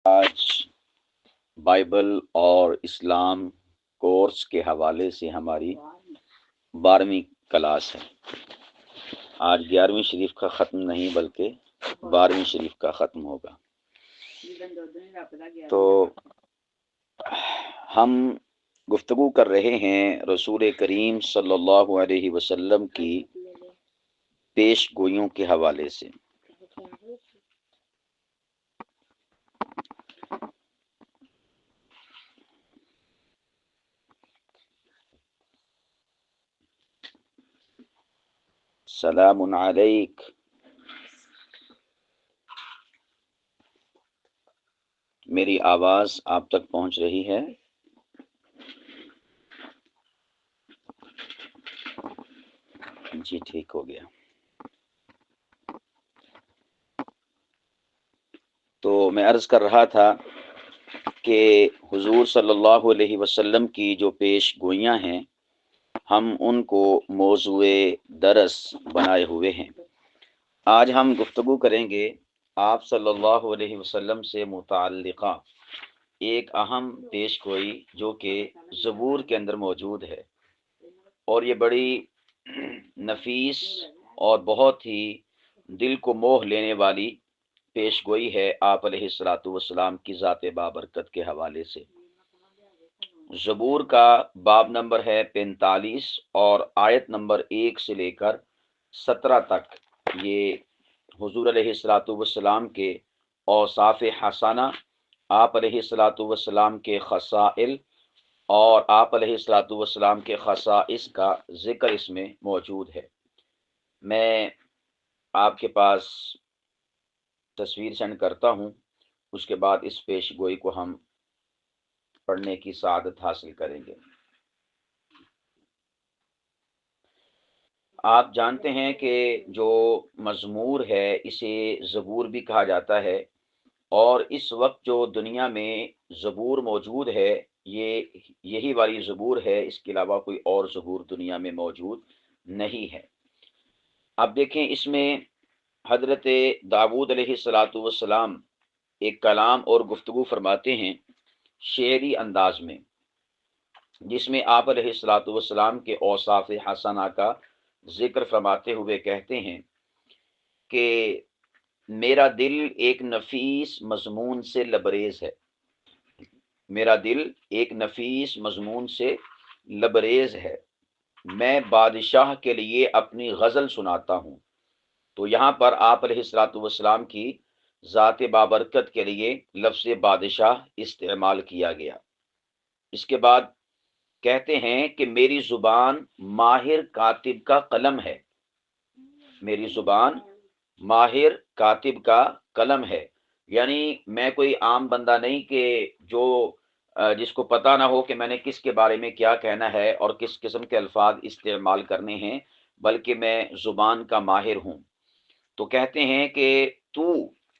آج بائبل اور اسلام کورس کے حوالے سے ہماری 12ویں کلاس ہے۔ آج 11ویں شریف کا ختم نہیں بلکہ 12ویں شریف کا ختم ہوگا۔ تو ہم گفتگو کر رہے ہیں رسول کریم صلی اللہ علیہ وسلم کی پیش گوئیوں کے حوالے سے۔ سلام علیک، میری آواز آپ تک پہنچ رہی ہے؟ جی ٹھیک ہو گیا۔ تو میں عرض کر رہا تھا کہ حضور صلی اللہ علیہ وسلم کی جو پیش گوئیاں ہیں ہم ان کو موضوع درس بنائے ہوئے ہیں۔ آج ہم گفتگو کریں گے آپ صلی اللہ علیہ وسلم سے متعلقہ ایک اہم پیش گوئی جو کہ زبور کے اندر موجود ہے، اور یہ بڑی نفیس اور بہت ہی دل کو موہ لینے والی پیش گوئی ہے آپ علیہ الصلوۃ والسلام کی ذات بابرکت کے حوالے سے۔ زبور کا باب نمبر ہے 45 اور آیت نمبر 1 سے لے کر 17 تک یہ حضور علیہ الصلوۃ والسلام کے اوصاف حسنہ، آپ علیہ الصلوۃ والسلام کے خصائل اور آپ علیہ الصلوۃ والسلام کے خصائص کا ذکر اس میں موجود ہے۔ میں آپ کے پاس تصویر سینڈ کرتا ہوں، اس کے بعد اس پیش گوئی کو ہم پڑھنے کی سعادت حاصل کریں گے۔ آپ جانتے ہیں کہ جو مزمور ہے اسے زبور بھی کہا جاتا ہے، اور اس وقت جو دنیا میں زبور موجود ہے یہ یہی والی زبور ہے، اس کے علاوہ کوئی اور زبور دنیا میں موجود نہیں ہے۔ اب دیکھیں، اس میں حضرت داؤد علیہ الصلوۃ والسلام ایک کلام اور گفتگو فرماتے ہیں شعری انداز میں، جس میں آپ علیہ الصلوۃ والسلام کے اوصاف حسنہ کا ذکر فرماتے ہوئے کہتے ہیں کہ میرا دل ایک نفیس مضمون سے لبریز ہے، میرا دل ایک نفیس مضمون سے لبریز ہے، میں بادشاہ کے لیے اپنی غزل سناتا ہوں۔ تو یہاں پر آپ علیہ الصلوۃ والسلام کی ذات بابرکت کے لیے لفظ بادشاہ استعمال کیا گیا۔ اس کے بعد کہتے ہیں کہ میری زبان ماہر کاتب کا قلم ہے، میری زبان ماہر کاتب کا قلم ہے، یعنی میں کوئی عام بندہ نہیں کہ جس کو پتہ نہ ہو کہ میں نے کس کے بارے میں کیا کہنا ہے اور کس قسم کے الفاظ استعمال کرنے ہیں، بلکہ میں زبان کا ماہر ہوں۔ تو کہتے ہیں کہ تو،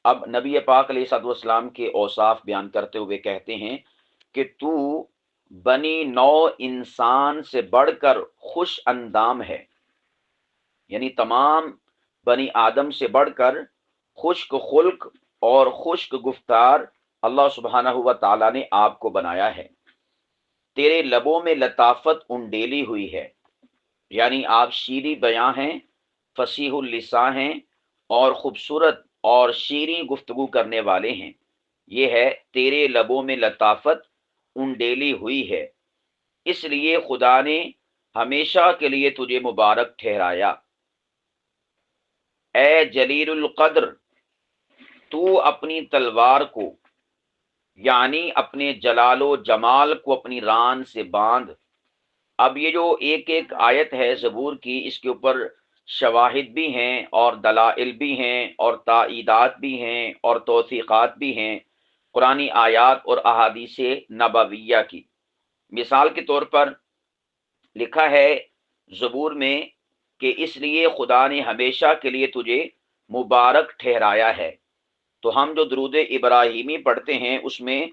اب نبی پاک علیہ الصلوۃ والسلام کے اوصاف بیان کرتے ہوئے کہتے ہیں کہ تو بنی نو انسان سے بڑھ کر خوش اندام ہے، یعنی تمام بنی آدم سے بڑھ کر خشک خلق اور خشک گفتار اللہ سبحانہ و تعالیٰ نے آپ کو بنایا ہے۔ تیرے لبوں میں لطافت انڈیلی ہوئی ہے، یعنی آپ شیریں بیاں ہیں، فصیح اللسان ہیں اور خوبصورت اور شیریں گفتگو کرنے والے ہیں۔ یہ ہے تیرے لبوں میں لطافت انڈیلی ہوئی ہے، اس لیے خدا نے ہمیشہ کے لیے تجھے مبارک ٹھہرایا۔ اے جلیل القدر، تو اپنی تلوار کو، یعنی اپنے جلال و جمال کو اپنی ران سے باندھ۔ اب یہ جو ایک ایک آیت ہے زبور کی، اس کے اوپر شواہد بھی ہیں اور دلائل بھی ہیں اور تائیدات بھی ہیں اور توثیقات بھی ہیں قرآنی آیات اور احادیث نبویہ کی۔ مثال کے طور پر لکھا ہے زبور میں کہ اس لیے خدا نے ہمیشہ کے لیے تجھے مبارک ٹھہرایا ہے۔ تو ہم جو درود ابراہیمی پڑھتے ہیں اس میں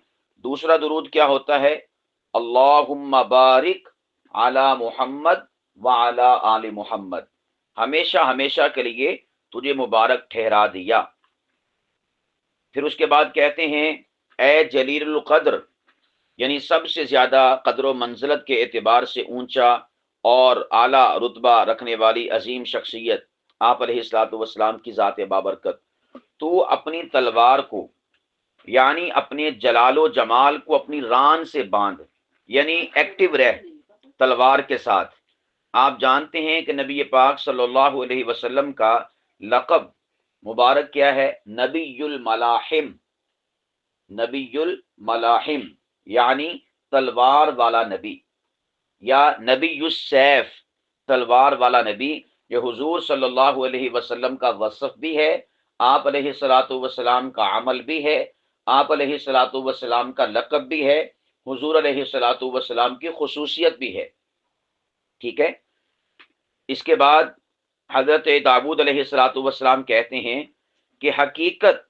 دوسرا درود کیا ہوتا ہے؟ اللہم بارک علی محمد وعلی آل محمد، ہمیشہ ہمیشہ کے لیے تجھے مبارک ٹھہرا دیا۔ پھر اس کے بعد کہتے ہیں اے جلیل القدر، یعنی سب سے زیادہ قدر و منزلت کے اعتبار سے اونچا اور اعلیٰ رتبہ رکھنے والی عظیم شخصیت آپ علیہ الصلوۃ والسلام کی ذات بابرکت، تو اپنی تلوار کو یعنی اپنے جلال و جمال کو اپنی ران سے باندھ، یعنی ایکٹیو رہ تلوار کے ساتھ۔ آپ جانتے ہیں کہ نبی پاک صلی اللہ علیہ وسلم کا لقب مبارک کیا ہے؟ نبی الملاحم، نبی الملاحم یعنی تلوار والا نبی، یا نبی السیف تلوار والا نبی۔ یہ حضور صلی اللہ علیہ وسلم کا وصف بھی ہے، آپ علیہ الصلوۃ والسلام کا عمل بھی ہے، آپ علیہ الصلوۃ والسلام کا لقب بھی ہے، حضور علیہ الصلوۃ والسلام کی خصوصیت بھی ہے، ٹھیک ہے۔ اس کے بعد حضرت داؤد علیہ الصلوۃ والسلام کہتے ہیں کہ حقیقت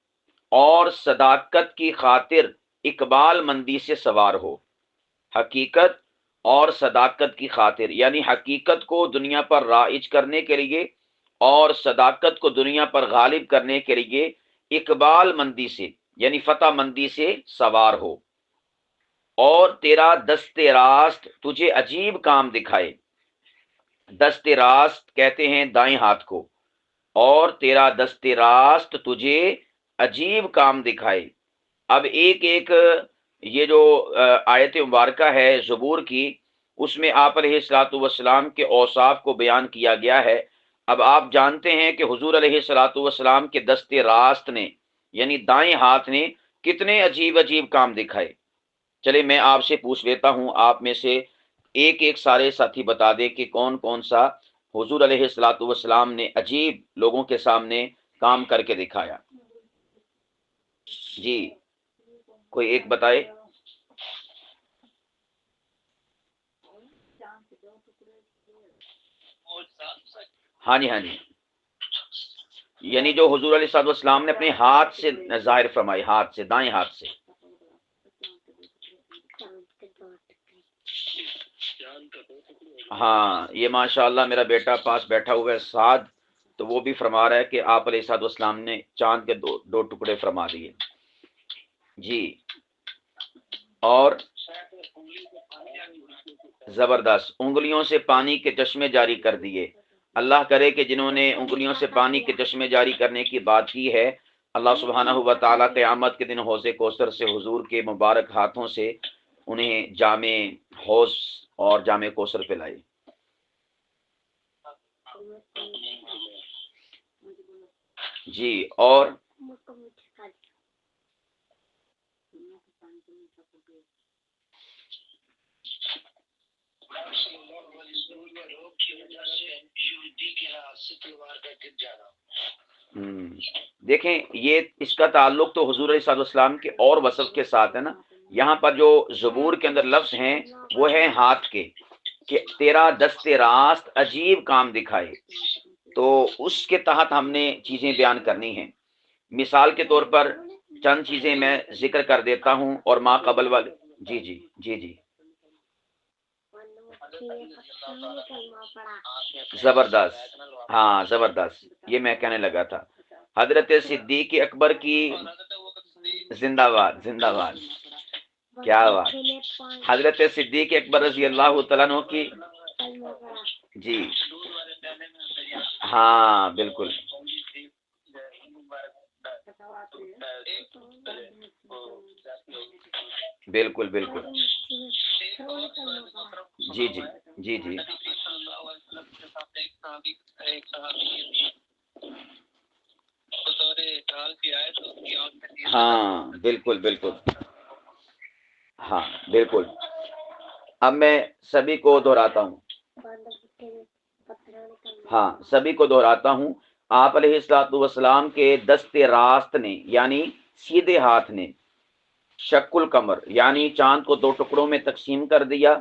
اور صداقت کی خاطر اقبال مندی سے سوار ہو، حقیقت اور صداقت کی خاطر، یعنی حقیقت کو دنیا پر رائج کرنے کے لیے اور صداقت کو دنیا پر غالب کرنے کے لیے اقبال مندی سے یعنی فتح مندی سے سوار ہو، اور تیرا دست راست تجھے عجیب کام دکھائے۔ دست راست کہتے ہیں دائیں ہاتھ کو، اور تیرا دست راست تجھے عجیب کام دکھائے۔ اب ایک ایک یہ جو آیت مبارکہ ہے زبور کی، اس میں آپ علیہ الصلوۃ والسلام کے اوصاف کو بیان کیا گیا ہے۔ اب آپ جانتے ہیں کہ حضور علیہ الصلوۃ والسلام کے دست راست نے یعنی دائیں ہاتھ نے کتنے عجیب عجیب کام دکھائے۔ چلے میں آپ سے پوچھ لیتا ہوں، آپ میں سے ایک ایک سارے ساتھی بتا دیں کہ کون کون سا حضور علیہ الصلوۃ والسلام نے عجیب لوگوں کے سامنے کام کر کے دکھایا۔ جی کوئی ایک بتائے۔ ہاں جی ہاں جی، یعنی جو حضور علیہ الصلوۃ والسلام نے اپنے ہاتھ سے ظاہر فرمائی، ہاتھ سے، دائیں ہاتھ سے۔ ہاں یہ ماشاءاللہ میرا بیٹا پاس بیٹھا ہوا ہے سعد، تو وہ بھی فرما رہا ہے کہ آپ علیہ الصلوۃ والسلام نے چاند کے دو ٹکڑے فرما دیے۔ جی اور زبردست، انگلیوں سے پانی کے چشمے جاری کر دیے۔ اللہ کرے کہ جنہوں نے انگلیوں سے پانی کے چشمے جاری کرنے کی بات کی ہے، اللہ سبحانہ و تعالیٰ قیامت کے دن حوض کوثر سے حضور کے مبارک ہاتھوں سے انہیں جامع حوض اور جامع کوثر پلائے۔ جی اور دیکھیں یہ اس کا تعلق تو حضور علیہ السلام کے اور وصف کے ساتھ ہے نا۔ یہاں پر جو زبور کے اندر لفظ ہیں وہ ہیں ہاتھ کے، کہ تیرا دست راست عجیب کام دکھائے، تو اس کے تحت ہم نے چیزیں بیان کرنی ہیں۔ مثال کے طور پر چند چیزیں میں ذکر کر دیتا ہوں اور ما قبل والے۔ جی جی جی جی زبردست، ہاں زبردست، یہ میں کہنے لگا تھا۔ حضرت صدیق اکبر کی زندہ باد زندہ باد، کیا بات۔ حضرت صدیق اکبر رضی اللہ تعالیٰ عنہ کی، جی ہاں بالکل بالکل بالکل، جی جی جی جی ہاں بالکل بالکل، ہاں بالکل۔ اب میں سبھی کو دہراتا ہوں، ہاں سبھی کو دہراتا ہوں۔ آپ علیہ الصلوۃ والسلام کے دست راست نے یعنی سیدھے ہاتھ نے شق القمر یعنی چاند کو دو ٹکڑوں میں تقسیم کر دیا۔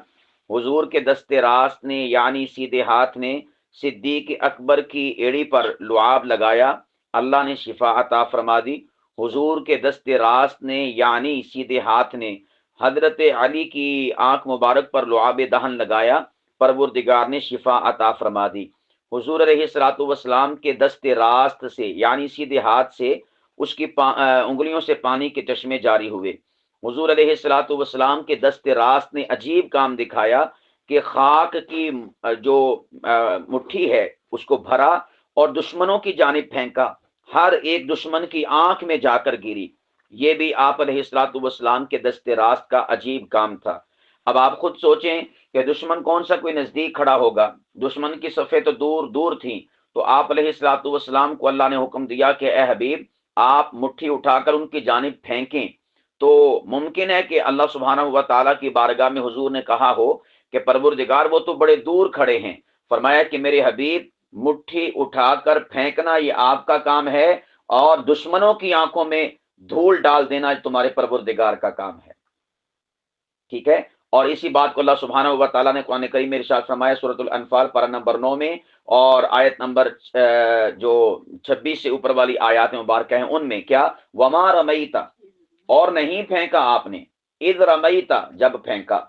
حضور کے دست راست نے یعنی سیدھے ہاتھ نے صدیق اکبر کی ایڑی پر لعاب لگایا، اللہ نے شفا عطا فرما دی۔ حضور کے دست راست نے یعنی سیدھے ہاتھ نے حضرت علی کی آنکھ مبارک پر لعاب دہن لگایا، پروردگار نے شفا عطا فرما دی۔ حضور علیہ الصلوۃ والسلام کے دست راست سے یعنی سیدھے ہاتھ سے اس کی انگلیوں سے پانی کے چشمے جاری ہوئے۔ حضور علیہ الصلوۃ والسلام کے دست راست نے عجیب کام دکھایا کہ خاک کی جو مٹھی ہے اس کو بھرا اور دشمنوں کی جانب پھینکا، ہر ایک دشمن کی آنکھ میں جا کر گری۔ یہ بھی آپ علیہ الصلوۃ والسلام کے دست راست کا عجیب کام تھا۔ اب آپ خود سوچیں کہ دشمن کون سا کوئی نزدیک کھڑا ہوگا، دشمن کی صفیں تو دور دور تھیں، تو آپ علیہ الصلوۃ والسلام کو اللہ نے حکم دیا کہ اے حبیب آپ مٹھی اٹھا کر ان کی جانب پھینکیں۔ تو ممکن ہے کہ اللہ سبحانہ و تعالیٰ کی بارگاہ میں حضور نے کہا ہو کہ پروردگار وہ تو بڑے دور کھڑے ہیں، فرمایا کہ میرے حبیب مٹھی اٹھا کر پھینکنا یہ آپ کا کام ہے، اور دشمنوں کی آنکھوں میں دھول ڈال دینا تمہارے پروردگار کا کام ہے۔ ٹھیک ہے، اور اسی بات کو اللہ سبحانہ و تعالیٰ نے قرآن کریم میں ارشاد فرمایا سورۃ الانفال پارہ نمبر 9 میں، اور آیت نمبر جو 26 سے اوپر والی آیات مبارکہ ہیں ان میں کیا، وما رمیتا، اور نہیں پھینکا آپ نے، اذ رمیتا، جب پھینکا۔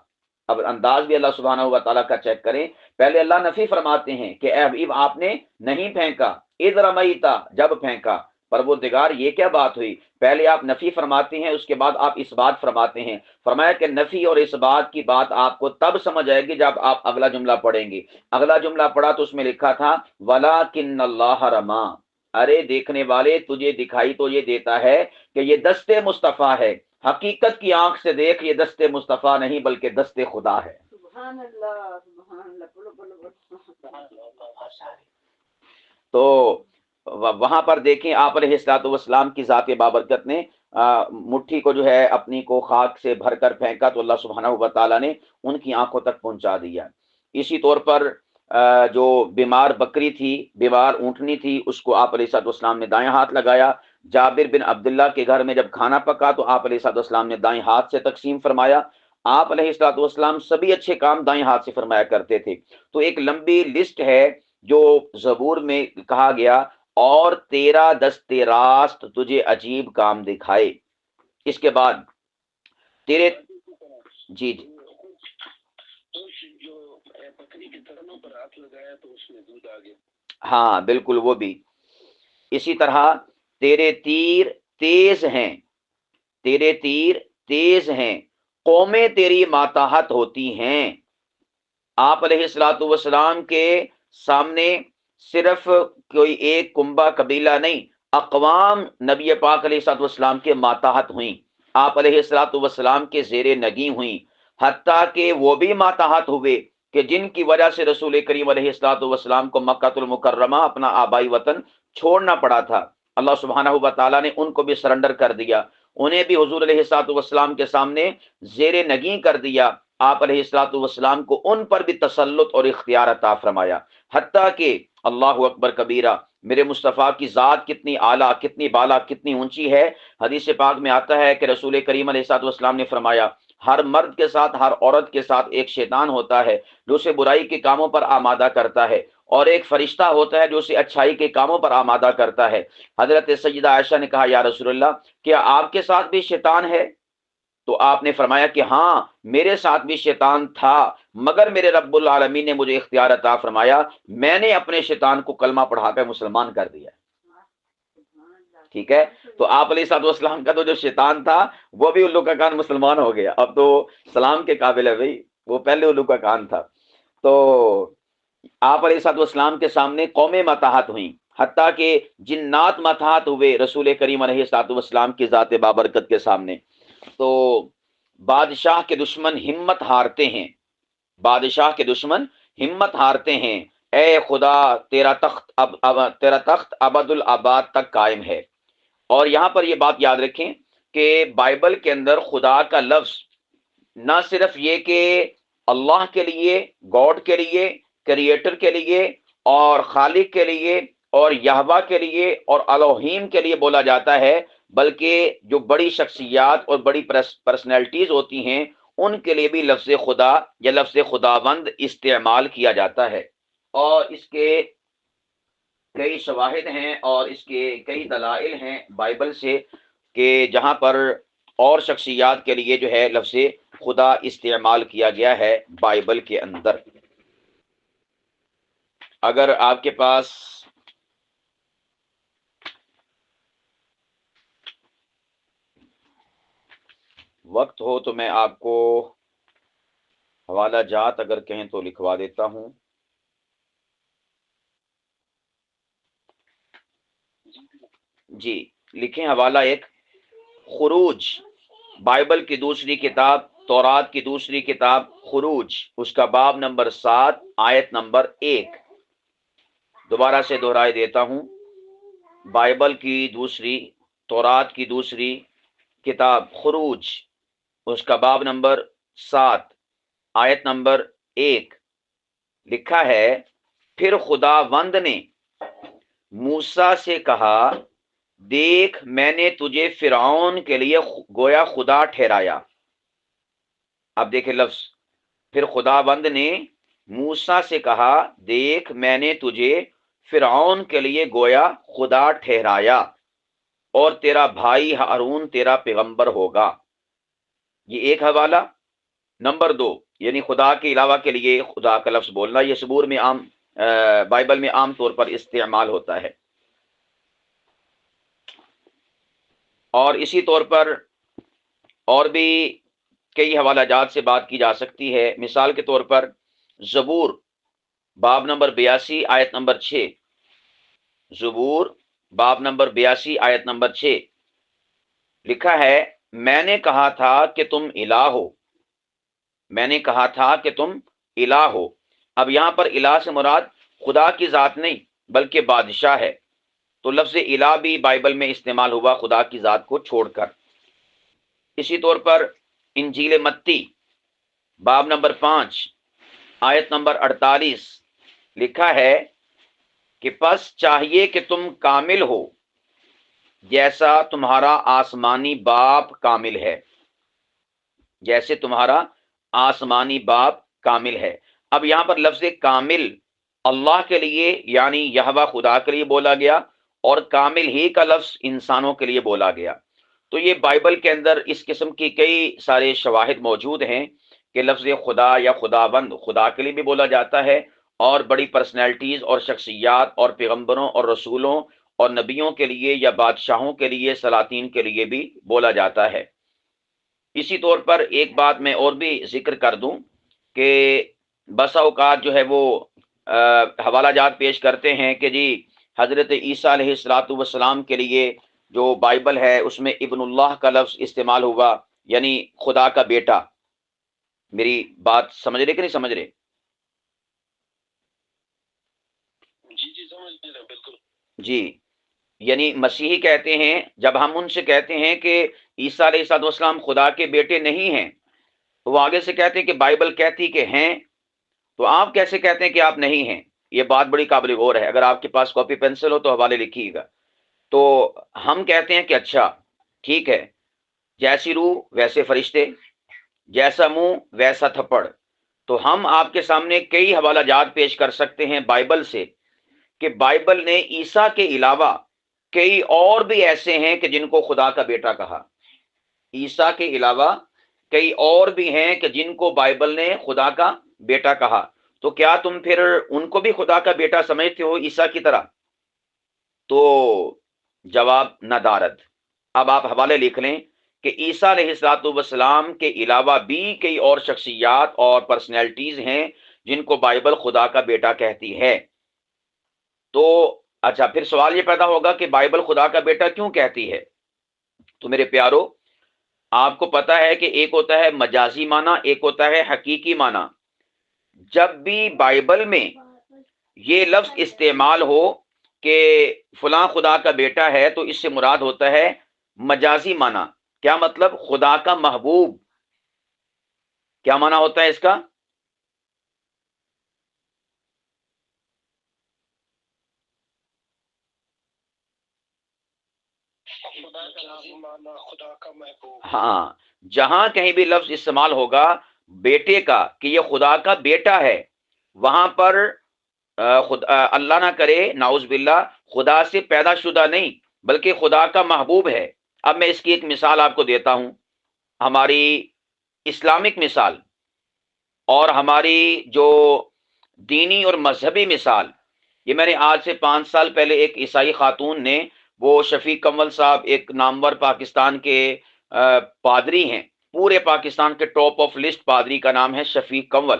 اب انداز بھی اللہ سبحانہ و تعالیٰ کا چیک کریں، پہلے اللہ نفی فرماتے ہیں کہ اے حبیب آپ نے نہیں پھینکا، اذ رمیتا، جب پھینکا۔ پروردگار یہ کیا بات ہوئی، پہلے آپ نفی فرماتے ہیں اس کے بعد آپ اس بات فرماتے ہیں۔ فرمایا کہ نفی اور اس بات کی بات آپ کو تب سمجھ آئے گی جب آپ اگلا جملہ پڑھیں گے۔ اگلا جملہ پڑھا تو اس میں لکھا تھا وَلَٰكِنَّ اللَّهَ رَمَا، ارے دیکھنے والے تجھے دکھائی تو یہ دیتا ہے کہ یہ دست مصطفیٰ ہے، حقیقت کی آنکھ سے دیکھ یہ دست مصطفیٰ نہیں بلکہ دست خدا ہے۔ سبحان اللہ، سبحان اللہ، بولو بولو بولو۔ تو وہاں پر دیکھیں آپ علیہ الصلوۃ والسلام کی ذات بابرکت نے مٹھی کو جو ہے اپنی کو خاک سے بھر کر پھینکا تو اللہ سبحانہ و تعالیٰ نے ان کی آنکھوں تک پہنچا دیا۔ اسی طور پر جو بیمار بکری تھی، بیمار اونٹنی تھی، اس کو آپ علیہ الصلوۃ والسلام نے دائیں ہاتھ لگایا۔ جابر بن عبداللہ کے گھر میں جب کھانا پکا تو آپ علیہ الصلوۃ والسلام نے دائیں ہاتھ سے تقسیم فرمایا۔ آپ علیہ الصلوۃ والسلام سبھی اچھے کام دائیں ہاتھ سے فرمایا کرتے تھے۔ تو ایک لمبی لسٹ ہے جو زبور میں کہا گیا، اور تیرا دست راست تجھے عجیب کام دکھائے۔ اس کے بعد تیرے جی ہاں بالکل وہ بھی اسی طرح تیرے تیر تیز ہیں، تیرے تیر تیز ہیں، قومیں تیری ماتحت ہوتی ہیں۔ آپ علیہ الصلوۃ والسلام کے سامنے صرف کوئی ایک کنبہ قبیلہ نہیں، اقوام نبی پاک علیہ الصلوۃ والسلام کے ماتحت ہوئیں، آپ علیہ الصلوۃ والسلام کے زیر نگیں ہوئیں، حتیٰ کہ وہ بھی ماتحت ہوئے کہ جن کی وجہ سے رسول کریم علیہ الصلوۃ والسلام کو مکہ المکرمہ اپنا آبائی وطن چھوڑنا پڑا تھا۔ اللہ سبحانہ و تعالیٰ نے ان کو بھی سرنڈر کر دیا، انہیں بھی حضور علیہ الصلوۃ والسلام کے سامنے زیر نگیں کر دیا۔ آپ علیہ الصلوۃ والسلام کو ان پر بھی تسلط اور اختیار عطا فرمایا، حتیٰ کہ اللہ اکبر کبیرہ، میرے مصطفیٰ کی ذات کتنی اعلیٰ، کتنی بالا، کتنی اونچی ہے۔ حدیث پاک میں آتا ہے کہ رسول کریم علیہ الصلوۃ والسلام نے فرمایا ہر مرد کے ساتھ، ہر عورت کے ساتھ ایک شیطان ہوتا ہے جو اسے برائی کے کاموں پر آمادہ کرتا ہے، اور ایک فرشتہ ہوتا ہے جو اسے اچھائی کے کاموں پر آمادہ کرتا ہے۔ حضرت سیدہ عائشہ نے کہا یا رسول اللہ کیا آپ کے ساتھ بھی شیطان ہے؟ تو آپ نے فرمایا کہ ہاں میرے ساتھ بھی شیطان تھا، مگر میرے رب العالمین نے مجھے اختیار عطا فرمایا، میں نے اپنے شیطان کو کلمہ پڑھا کر مسلمان کر دیا۔ ٹھیک ہے، تو آپ علیہ الصلوۃ والسلام کا تو جو شیطان تھا وہ بھی الو کا کان مسلمان ہو گیا، اب تو سلام کے قابل ہے بھائی، وہ پہلے الو کا کان تھا۔ تو آپ علیہ الصلوۃ والسلام کے سامنے قومیں متاحت ہوئیں، حتیٰ کہ جنات متاحت ہوئے رسول کریم علیہ الصلوۃ والسلام کی ذات بابرکت کے سامنے۔ تو بادشاہ کے دشمن ہمت ہارتے ہیں، بادشاہ کے دشمن ہمت ہارتے ہیں، اے خدا تیرا تخت ابد الآباد تک قائم ہے۔ اور یہاں پر یہ بات یاد رکھیں کہ بائبل کے اندر خدا کا لفظ نہ صرف یہ کہ اللہ کے لیے، گاڈ کے لیے، کریٹر کے لیے اور خالق کے لیے اور یہوہ کے لیے اور الوہیم کے لیے بولا جاتا ہے، بلکہ جو بڑی شخصیات اور بڑی پرسنالٹیز ہوتی ہیں ان کے لیے بھی لفظ خدا یا لفظ خداوند استعمال کیا جاتا ہے۔ اور اس کے کئی شواہد ہیں اور اس کے کئی دلائل ہیں بائبل سے کہ جہاں پر اور شخصیات کے لیے جو ہے لفظ خدا استعمال کیا گیا ہے بائبل کے اندر۔ اگر آپ کے پاس وقت ہو تو میں آپ کو حوالہ جات اگر کہیں تو لکھوا دیتا ہوں۔ جی لکھیں حوالہ ایک، خروج، بائبل کی دوسری کتاب، تورات کی دوسری کتاب خروج، اس کا باب نمبر 7 آیت نمبر 1۔ دوبارہ سے دہرائے دیتا ہوں، بائبل کی دوسری، تورات کی دوسری کتاب خروج، اس کا باب نمبر 7 آیت نمبر 1 لکھا ہے، پھر خداوند نے موسیٰ سے کہا، دیکھ میں نے تجھے فرعون کے لیے گویا خدا ٹھہرایا۔ اب دیکھیں لفظ، پھر خداوند نے موسیٰ سے کہا، دیکھ میں نے تجھے فرعون کے لیے گویا خدا ٹھہرایا، اور تیرا بھائی ہارون تیرا پیغمبر ہوگا۔ یہ ایک حوالہ۔ نمبر 2، یعنی خدا کے علاوہ کے لیے خدا کا لفظ بولنا، یہ زبور میں عام، بائبل میں عام طور پر استعمال ہوتا ہے۔ اور اسی طور پر اور بھی کئی حوالہ جات سے بات کی جا سکتی ہے۔ مثال کے طور پر زبور باب نمبر 82 آیت نمبر 6، زبور باب نمبر 82 آیت نمبر 6 لکھا ہے، میں نے کہا تھا کہ تم الہ ہو، میں نے کہا تھا کہ تم الہ ہو۔ اب یہاں پر الہ سے مراد خدا کی ذات نہیں بلکہ بادشاہ ہے، تو لفظ الہ بھی بائبل میں استعمال ہوا خدا کی ذات کو چھوڑ کر۔ اسی طور پر انجیل متی باب نمبر 5 آیت نمبر 48 لکھا ہے کہ پس چاہیے کہ تم کامل ہو جیسا تمہارا آسمانی باپ کامل ہے، جیسے تمہارا آسمانی باپ کامل ہے۔ اب یہاں پر لفظ کامل اللہ کے لیے یعنی یہوہ خدا کے لیے بولا گیا، اور کامل ہی کا لفظ انسانوں کے لیے بولا گیا۔ تو یہ بائبل کے اندر اس قسم کی کئی سارے شواہد موجود ہیں کہ لفظ خدا یا خداوند خدا کے لیے بھی بولا جاتا ہے، اور بڑی پرسنالٹیز اور شخصیات اور پیغمبروں اور رسولوں اور نبیوں کے لیے یا بادشاہوں کے لیے، سلاطین کے لیے بھی بولا جاتا ہے۔ اسی طور پر ایک بات میں اور بھی ذکر کر دوں کہ بسا اوقات جو ہے وہ حوالہ جات پیش کرتے ہیں کہ جی حضرت عیسیٰ علیہ الصلوۃ والسلام کے لیے جو بائبل ہے اس میں ابن اللہ کا لفظ استعمال ہوا، یعنی خدا کا بیٹا۔ میری بات سمجھ رہے کہ نہیں سمجھ رہے؟ جی سمجھ رہے، بالکل جی، یعنی مسیحی کہتے ہیں، جب ہم ان سے کہتے ہیں کہ عیسیٰ علیہ السلام خدا کے بیٹے نہیں ہیں، تو وہ آگے سے کہتے ہیں کہ بائبل کہتی کہ ہیں، تو آپ کیسے کہتے ہیں کہ آپ نہیں ہیں؟ یہ بات بڑی قابل غور ہے، اگر آپ کے پاس کاپی پینسل ہو تو حوالے لکھیے گا۔ تو ہم کہتے ہیں کہ اچھا ٹھیک ہے، جیسی روح ویسے فرشتے، جیسا منہ ویسا تھپڑ۔ تو ہم آپ کے سامنے کئی حوالہ جات پیش کر سکتے ہیں بائبل سے کہ بائبل نے عیسیٰ کے علاوہ کئی اور بھی ایسے ہیں کہ جن کو خدا کا بیٹا کہا۔ عیسیٰ کے علاوہ کئی اور بھی ہیں کہ جن کو بائبل نے خدا کا بیٹا کہا۔ تو کیا تم پھر ان کو بھی خدا کا بیٹا سمجھتے ہو عیسیٰ کی طرح؟ تو جواب ندارد۔ اب آپ حوالے لکھ لیں کہ عیسیٰ علیہ السلام کے علاوہ بھی کئی اور شخصیات اور پرسنالٹیز ہیں جن کو بائبل خدا کا بیٹا کہتی ہے۔ تو اچھا، پھر سوال یہ پیدا ہوگا کہ بائبل خدا کا بیٹا کیوں کہتی ہے؟ تو میرے پیارو، آپ کو پتا ہے کہ ایک ہوتا ہے مجازی معنی، ایک ہوتا ہے حقیقی معنی۔ جب بھی بائبل میں یہ لفظ استعمال ہو کہ فلاں خدا کا بیٹا ہے، تو اس سے مراد ہوتا ہے مجازی معنی۔ کیا مطلب؟ خدا کا محبوب۔ کیا معنی ہوتا ہے اس کا؟ خدا کا محبوب۔ ہاں، جہاں کہیں بھی لفظ استعمال ہوگا بیٹے کا کہ یہ خدا کا بیٹا ہے، وہاں پر اللہ نہ کرے نعوذ باللہ خدا سے پیدا شدہ نہیں بلکہ خدا کا محبوب ہے۔ اب میں اس کی ایک مثال آپ کو دیتا ہوں، ہماری اسلامک مثال اور ہماری جو دینی اور مذہبی مثال۔ یہ میں نے آج سے 5 سال پہلے ایک عیسائی خاتون نے، وہ شفیق کمل صاحب ایک نامور پاکستان کے پادری ہیں، پورے پاکستان کے ٹاپ آف لسٹ پادری کا نام ہے شفیق کنول،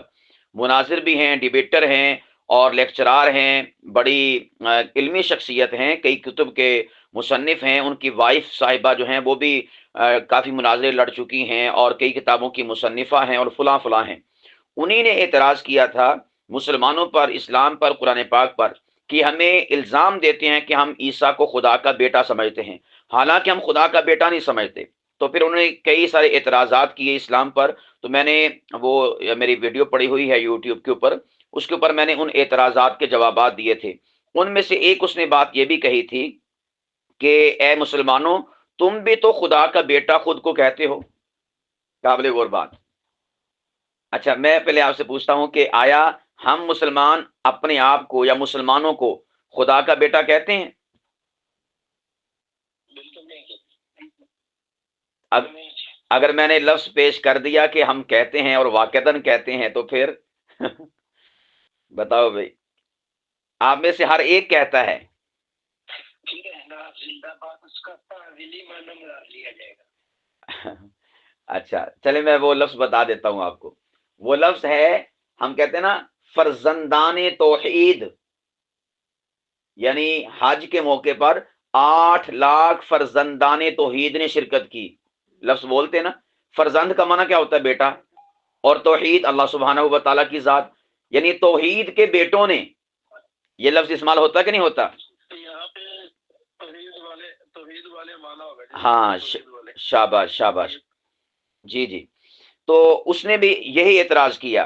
مناظر بھی ہیں، ڈیبیٹر ہیں اور لیکچرار ہیں، بڑی علمی شخصیت ہیں، کئی کتب کے مصنف ہیں، ان کی وائف صاحبہ جو ہیں وہ بھی کافی مناظرے لڑ چکی ہیں اور کئی کتابوں کی مصنفہ ہیں اور فلاں فلاں ہیں۔ انہی نے اعتراض کیا تھا مسلمانوں پر، اسلام پر، قرآن پاک پر، کہ ہمیں الزام دیتے ہیں کہ ہم عیسیٰ کو خدا کا بیٹا سمجھتے ہیں، حالانکہ ہم خدا کا بیٹا نہیں سمجھتے۔ تو پھر انہوں نے کئی سارے اعتراضات کیے اسلام پر، تو میں نے وہ میری ویڈیو پڑی ہوئی ہے یوٹیوب کے اوپر، اس کے اوپر میں نے ان اعتراضات کے جوابات دیے تھے۔ ان میں سے ایک اس نے بات یہ بھی کہی تھی کہ اے مسلمانوں، تم بھی تو خدا کا بیٹا خود کو کہتے ہو۔ قابل غور بات۔ اچھا، میں پہلے آپ سے پوچھتا ہوں کہ آیا ہم مسلمان اپنے آپ کو یا مسلمانوں کو خدا کا بیٹا کہتے ہیں؟ اگر میں نے لفظ پیش کر دیا کہ ہم کہتے ہیں اور واقعتاً کہتے ہیں تو پھر بتاؤ بھائی، آپ میں سے ہر ایک کہتا ہے۔ اچھا چلے، میں وہ لفظ بتا دیتا ہوں آپ کو۔ وہ لفظ ہے، ہم کہتے ہیں نا فرزندان توحید، یعنی حج کے موقع پر 8 لاکھ فرزندان توحید نے شرکت کی۔ لفظ بولتے ہیں نا، فرزند کا معنی کیا ہوتا ہے؟ بیٹا، اور توحید اللہ سبحانہ و تعالیٰ کی ذات، یعنی توحید کے بیٹوں نے، یہ لفظ استعمال ہوتا کہ نہیں ہوتا؟ ہاں، شاباش شاباش، جی جی۔ تو اس نے بھی یہی اعتراض کیا،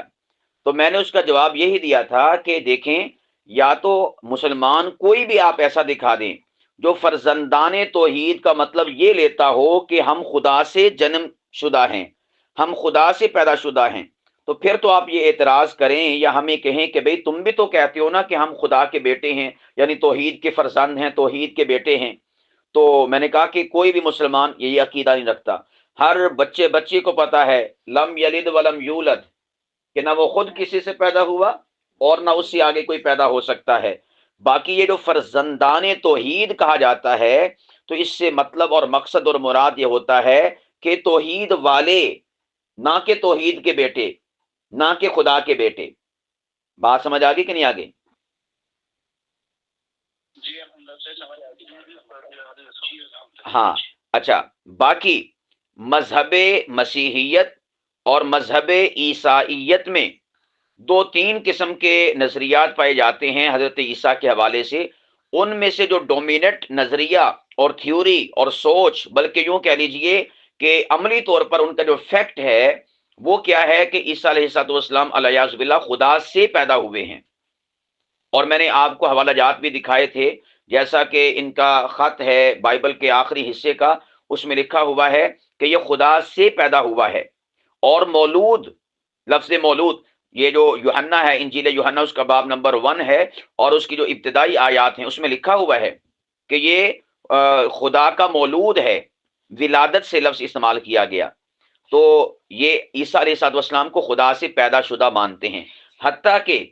تو میں نے اس کا جواب یہی دیا تھا کہ دیکھیں، یا تو مسلمان کوئی بھی آپ ایسا دکھا دیں جو فرزندان توحید کا مطلب یہ لیتا ہو کہ ہم خدا سے جنم شدہ ہیں، ہم خدا سے پیدا شدہ ہیں، تو پھر تو آپ یہ اعتراض کریں یا ہمیں کہیں کہ بھئی تم بھی تو کہتے ہو نا کہ ہم خدا کے بیٹے ہیں، یعنی توحید کے فرزند ہیں، توحید کے بیٹے ہیں۔ تو میں نے کہا کہ کوئی بھی مسلمان یہی عقیدہ نہیں رکھتا۔ ہر بچے کو پتا ہے لم یلد ولم یولد، کہ نہ وہ خود کسی سے پیدا ہوا اور نہ اس سے آگے کوئی پیدا ہو سکتا ہے۔ باقی یہ جو فرزندان توحید کہا جاتا ہے، تو اس سے مطلب اور مقصد اور مراد یہ ہوتا ہے کہ توحید والے، نہ کہ توحید کے بیٹے، نہ کہ خدا کے بیٹے۔ بات سمجھ آگئی کہ نہیں آگئی؟ ہاں اچھا، باقی مذہب مسیحیت اور مذہب عیسائیت میں 2-3 قسم کے نظریات پائے جاتے ہیں حضرت عیسیٰ کے حوالے سے۔ ان میں سے جو ڈومیننٹ نظریہ اور تھیوری اور سوچ، بلکہ یوں کہہ لیجئے کہ عملی طور پر ان کا جو فیکٹ ہے وہ کیا ہے کہ عیسیٰ علیہ السلام علیہ باللہ خدا سے پیدا ہوئے ہیں۔ اور میں نے آپ کو حوالہ جات بھی دکھائے تھے، جیسا کہ ان کا خط ہے بائبل کے آخری حصے کا، اس میں لکھا ہوا ہے کہ یہ خدا سے پیدا ہوا ہے۔ اور مولود، لفظ مولود، یہ جو یوحنا ہے، انجیل یوحنا اس کا باب نمبر 1 ہے اور اس کی جو ابتدائی آیات ہیں اس میں لکھا ہوا ہے کہ یہ خدا کا مولود ہے، ولادت سے لفظ استعمال کیا گیا۔ تو یہ عیسیٰ علیہ السلام کو خدا سے پیدا شدہ مانتے ہیں، حتیٰ کہ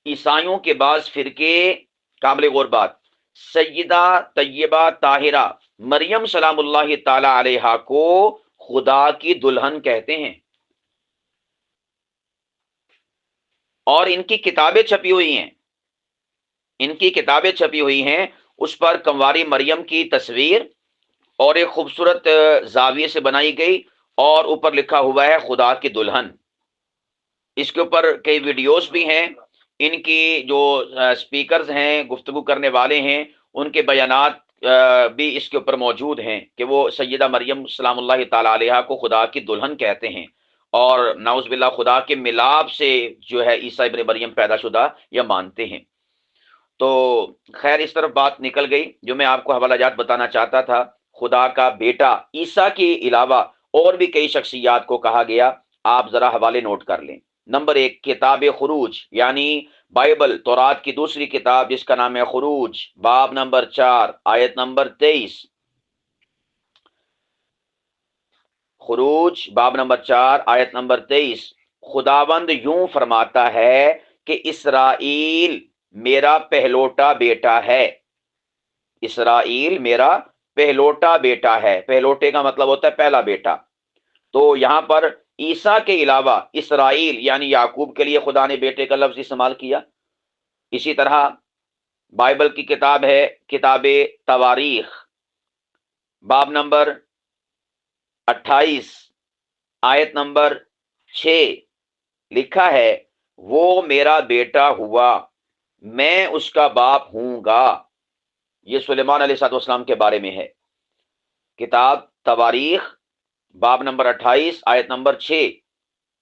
عیسائیوں کے بعض فرقے، قابل غور بات، سیدہ طیبہ طاہرہ مریم سلام اللہ تعالی علیہا کو خدا کی دلہن کہتے ہیں، اور ان کی کتابیں چھپی ہوئی ہیں، ان کی کتابیں چھپی ہوئی ہیں، اس پر کنواری مریم کی تصویر اور ایک خوبصورت زاویے سے بنائی گئی، اور اوپر لکھا ہوا ہے خدا کی دلہن۔ اس کے اوپر کئی ویڈیوز بھی ہیں، ان کی جو سپیکرز ہیں، گفتگو کرنے والے ہیں، ان کے بیانات بھی اس کے اوپر موجود ہیں کہ وہ سیدہ مریم سلام اللہ تعالی علیہا کو خدا کی دلہن کہتے ہیں، اور نعوذ باللہ خدا کے ملاب سے جو ہے عیسیٰ ابن مریم پیدا شدہ یہ مانتے ہیں۔ تو خیر، اس طرف بات نکل گئی۔ جو میں آپ کو حوالہ جات بتانا چاہتا تھا، خدا کا بیٹا عیسیٰ کے علاوہ اور بھی کئی شخصیات کو کہا گیا، آپ ذرا حوالے نوٹ کر لیں۔ نمبر 1، کتاب خروج، یعنی بائبل تورات کی دوسری کتاب جس کا نام ہے خروج، باب نمبر 4 آیت نمبر 23۔ خروج باب نمبر 4 آیت نمبر 23، خداوند یوں فرماتا ہے کہ اسرائیل میرا پہلوٹا بیٹا ہے۔ اسرائیل میرا پہلوٹا بیٹا ہے، پہلوٹے کا مطلب ہوتا ہے پہلا بیٹا۔ تو یہاں پر عیسیٰ کے علاوہ اسرائیل یعنی یعقوب کے لیے خدا نے بیٹے کا لفظ استعمال کیا۔ اسی طرح بائبل کی کتاب ہے کتاب تواریخ، باب نمبر 28 آیت نمبر 6 لکھا ہے، وہ میرا بیٹا ہوا، میں اس کا باپ ہوں گا۔ یہ سلیمان علیہ السلام کے بارے میں ہے۔ کتاب تواریخ باب نمبر 28 آیت نمبر 6،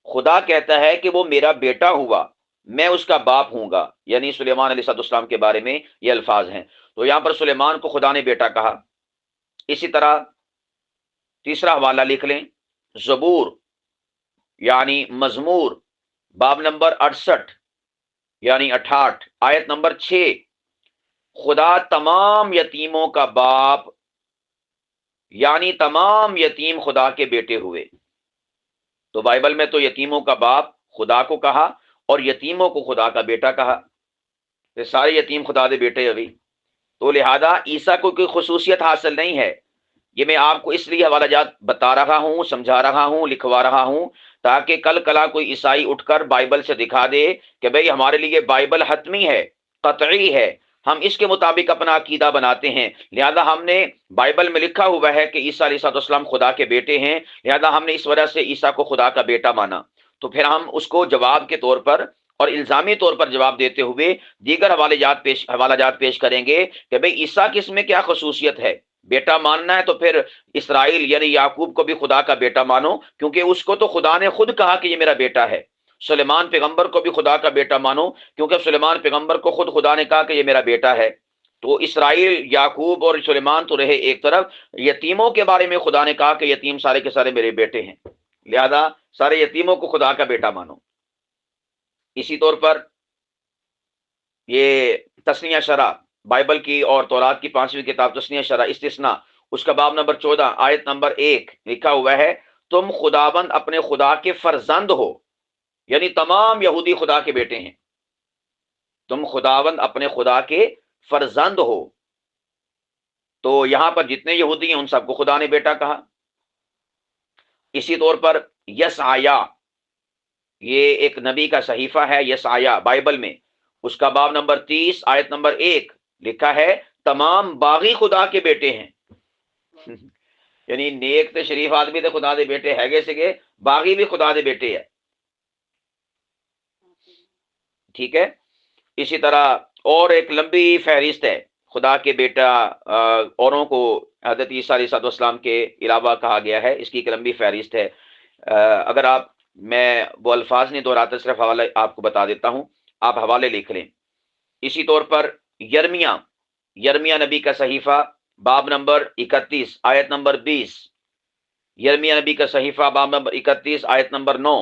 خدا کہتا ہے کہ وہ میرا بیٹا ہوا، میں اس کا باپ ہوں گا، یعنی سلیمان علیہ السلام کے بارے میں یہ الفاظ ہیں۔ تو یہاں پر سلیمان کو خدا نے بیٹا کہا۔ اسی طرح تیسرا حوالہ لکھ لیں، زبور یعنی مزمور باب نمبر 68 یعنی 68 آیت نمبر 6، خدا تمام یتیموں کا باپ یعنی تمام یتیم خدا کے بیٹے ہوئے۔ تو بائبل میں تو یتیموں کا باپ خدا کو کہا اور یتیموں کو خدا کا بیٹا کہا، یہ سارے یتیم خدا دے بیٹے ابھی۔ تو لہذا عیسیٰ کو کوئی خصوصیت حاصل نہیں ہے۔ یہ میں آپ کو اس لیے حوالہ جات بتا رہا ہوں، سمجھا رہا ہوں، لکھوا رہا ہوں، تاکہ کل کلا کوئی عیسائی اٹھ کر بائبل سے دکھا دے کہ بھئی ہمارے لیے بائبل حتمی ہے، قطعی ہے، ہم اس کے مطابق اپنا عقیدہ بناتے ہیں، لہذا ہم نے بائبل میں لکھا ہوا ہے کہ عیسیٰ علیہ السلام خدا کے بیٹے ہیں، لہذا ہم نے اس وجہ سے عیسیٰ کو خدا کا بیٹا مانا۔ تو پھر ہم اس کو جواب کے طور پر اور الزامی طور پر جواب دیتے ہوئے دیگر حوالہ جات پیش کریں گے کہ بھئی عیسیٰ کی اس میں کیا خصوصیت ہے۔ بیٹا ماننا ہے تو پھر اسرائیل یعنی یعقوب کو بھی خدا کا بیٹا مانو، کیونکہ اس کو تو خدا نے خود کہا کہ یہ میرا بیٹا ہے۔ سلیمان پیغمبر کو بھی خدا کا بیٹا مانو، کیونکہ سلیمان پیغمبر کو خود خدا نے کہا کہ یہ میرا بیٹا ہے۔ تو اسرائیل، یعقوب اور سلیمان تو رہے ایک طرف، یتیموں کے بارے میں خدا نے کہا کہ یتیم سارے کے سارے میرے بیٹے ہیں، لہذا سارے یتیموں کو خدا کا بیٹا مانو۔ اسی طور پر یہ تثنیہ شرع بائبل کی اور تورات کی 5ویں کتاب تثنیہ شرع استثناء، اس کا باب نمبر 14 آیت نمبر 1 لکھا ہوا ہے، تم خداوند اپنے خدا کے فرزند ہو، یعنی تمام یہودی خدا کے بیٹے ہیں۔ تم خداوند اپنے خدا کے فرزند ہو، تو یہاں پر جتنے یہودی ہیں ان سب کو خدا نے بیٹا کہا۔ اسی طور پر یسعیا، یہ ایک نبی کا صحیفہ ہے یسعیا بائبل میں، اس کا باب نمبر 30 آیت نمبر 1 لکھا ہے، تمام باغی خدا کے بیٹے ہیں۔ یعنی نیک تے شریف آدمی تے خدا دے بیٹے ہے گے سگے، باغی بھی خدا دے بیٹے ہے، ٹھیک ہے۔ اسی طرح اور ایک لمبی فہرست ہے خدا کے بیٹا اوروں کو حضرت عیسیٰ علیہ السلام کے علاوہ کہا گیا ہے، اس کی ایک لمبی فہرست ہے۔ اگر آپ، میں وہ الفاظ نہیں دہراتا، صرف حوالہ آپ کو بتا دیتا ہوں، آپ حوالے لکھ لیں۔ اسی طور پر یرمیہ نبی کا صحیفہ باب نمبر 31 آیت نمبر 20، یرمیہ نبی کا صحیفہ باب نمبر 31 آیت نمبر 9،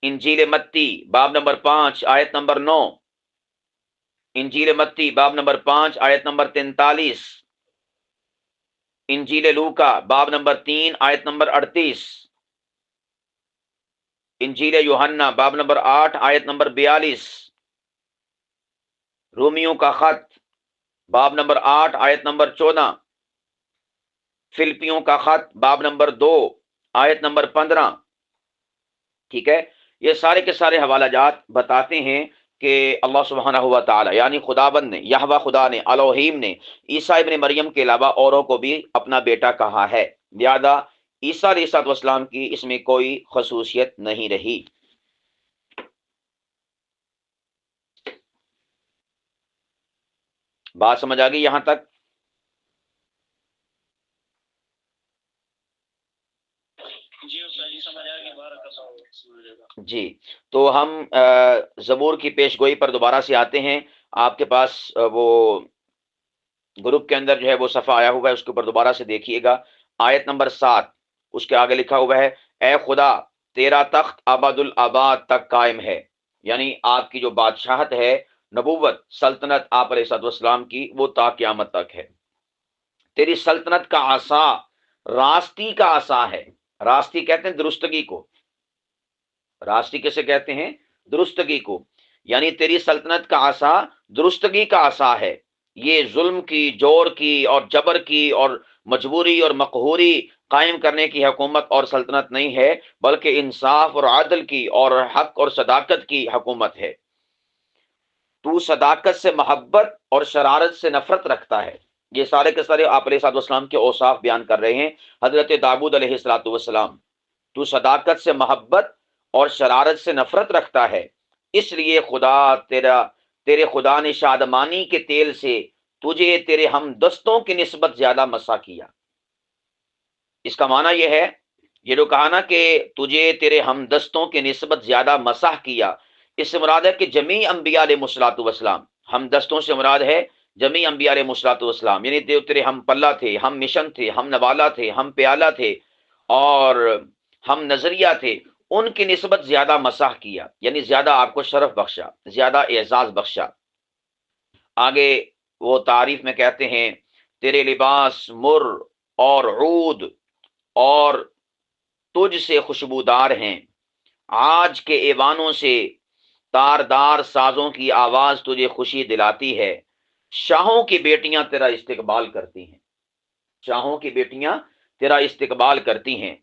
انجیل متی باب نمبر 5 آیت نمبر 9، انجیل متی باب نمبر 5 آیت نمبر 43، انجیل لوکا باب نمبر 3 آیت نمبر 38، انجیل یوحنا باب نمبر 8 آیت نمبر 42، رومیوں کا خط باب نمبر 8 آیت نمبر 14، فلپیوں کا خط باب نمبر 2 آیت نمبر 15، ٹھیک ہے۔ یہ سارے کے سارے حوالہ جات بتاتے ہیں کہ اللہ سبحانہ ہوا تعالی یعنی خداوند نے، یہوہ خدا نے، الوہیم نے عیسیٰ ابن مریم کے علاوہ اوروں کو بھی اپنا بیٹا کہا ہے، لہذا عیسیٰ علیہ السلام کی اس میں کوئی خصوصیت نہیں رہی۔ بات سمجھ آ گئی یہاں تک؟ جی، تو ہم زبور کی پیش گوئی پر دوبارہ سے آتے ہیں۔ آپ کے پاس وہ گروپ کے اندر جو ہے وہ صفحہ آیا ہوا ہے، اس کے اوپر دوبارہ سے دیکھیے گا، آیت نمبر 7، اس کے آگے لکھا ہوا ہے، اے خدا تیرا تخت ابد الآباد تک قائم ہے، یعنی آپ کی جو بادشاہت ہے، نبوت، سلطنت آپ علیہ السلام کی، وہ تا قیامت تک ہے۔ تیری سلطنت کا عصا راستی کا عصا ہے، راستی کہتے ہیں درستگی کو، راستی کیسے کہتے ہیں؟ درستگی کو، یعنی تیری سلطنت کا عصا درستگی کا عصا ہے، یہ ظلم کی، جور کی اور جبر کی اور مجبوری اور مقہوری قائم کرنے کی حکومت اور سلطنت نہیں ہے، بلکہ انصاف اور عدل کی اور حق اور صداقت کی حکومت ہے۔ تو صداقت سے محبت اور شرارت سے نفرت رکھتا ہے۔ یہ سارے کے سارے آپ علیہ الصلوۃ والسلام کے اوصاف بیان کر رہے ہیں حضرت داؤد علیہ الصلوۃ والسلام۔ تو صداقت سے محبت اور شرارت سے نفرت رکھتا ہے، اس لیے تیرے خدا نے شادمانی کے تیل سے تجھے تیرے ہم دستوں کی نسبت زیادہ مسح کیا۔ اس کا معنی یہ ہے، یہ جو کہا نا کہ تجھے تیرے ہم دستوں کی نسبت زیادہ مسح کیا، اس سے مراد ہے کہ جمیع انبیاء علیہ الصلوۃ والسلام، ہم دستوں سے مراد ہے جمیع انبیاء علیہ الصلوۃ والسلام، یعنی تیرے ہم پلہ تھے، ہم مشن تھے، ہم نوالا تھے، ہم پیالہ تھے اور ہم نظریہ تھے، ان کی نسبت زیادہ مسح کیا، یعنی زیادہ آپ کو شرف بخشا، زیادہ اعزاز بخشا۔ آگے وہ تعریف میں کہتے ہیں، تیرے لباس مر اور عود اور تجھ سے خوشبودار ہیں، آج کے ایوانوں سے تاردار سازوں کی آواز تجھے خوشی دلاتی ہے، شاہوں کی بیٹیاں تیرا استقبال کرتی ہیں، شاہوں کی بیٹیاں تیرا استقبال کرتی ہیں۔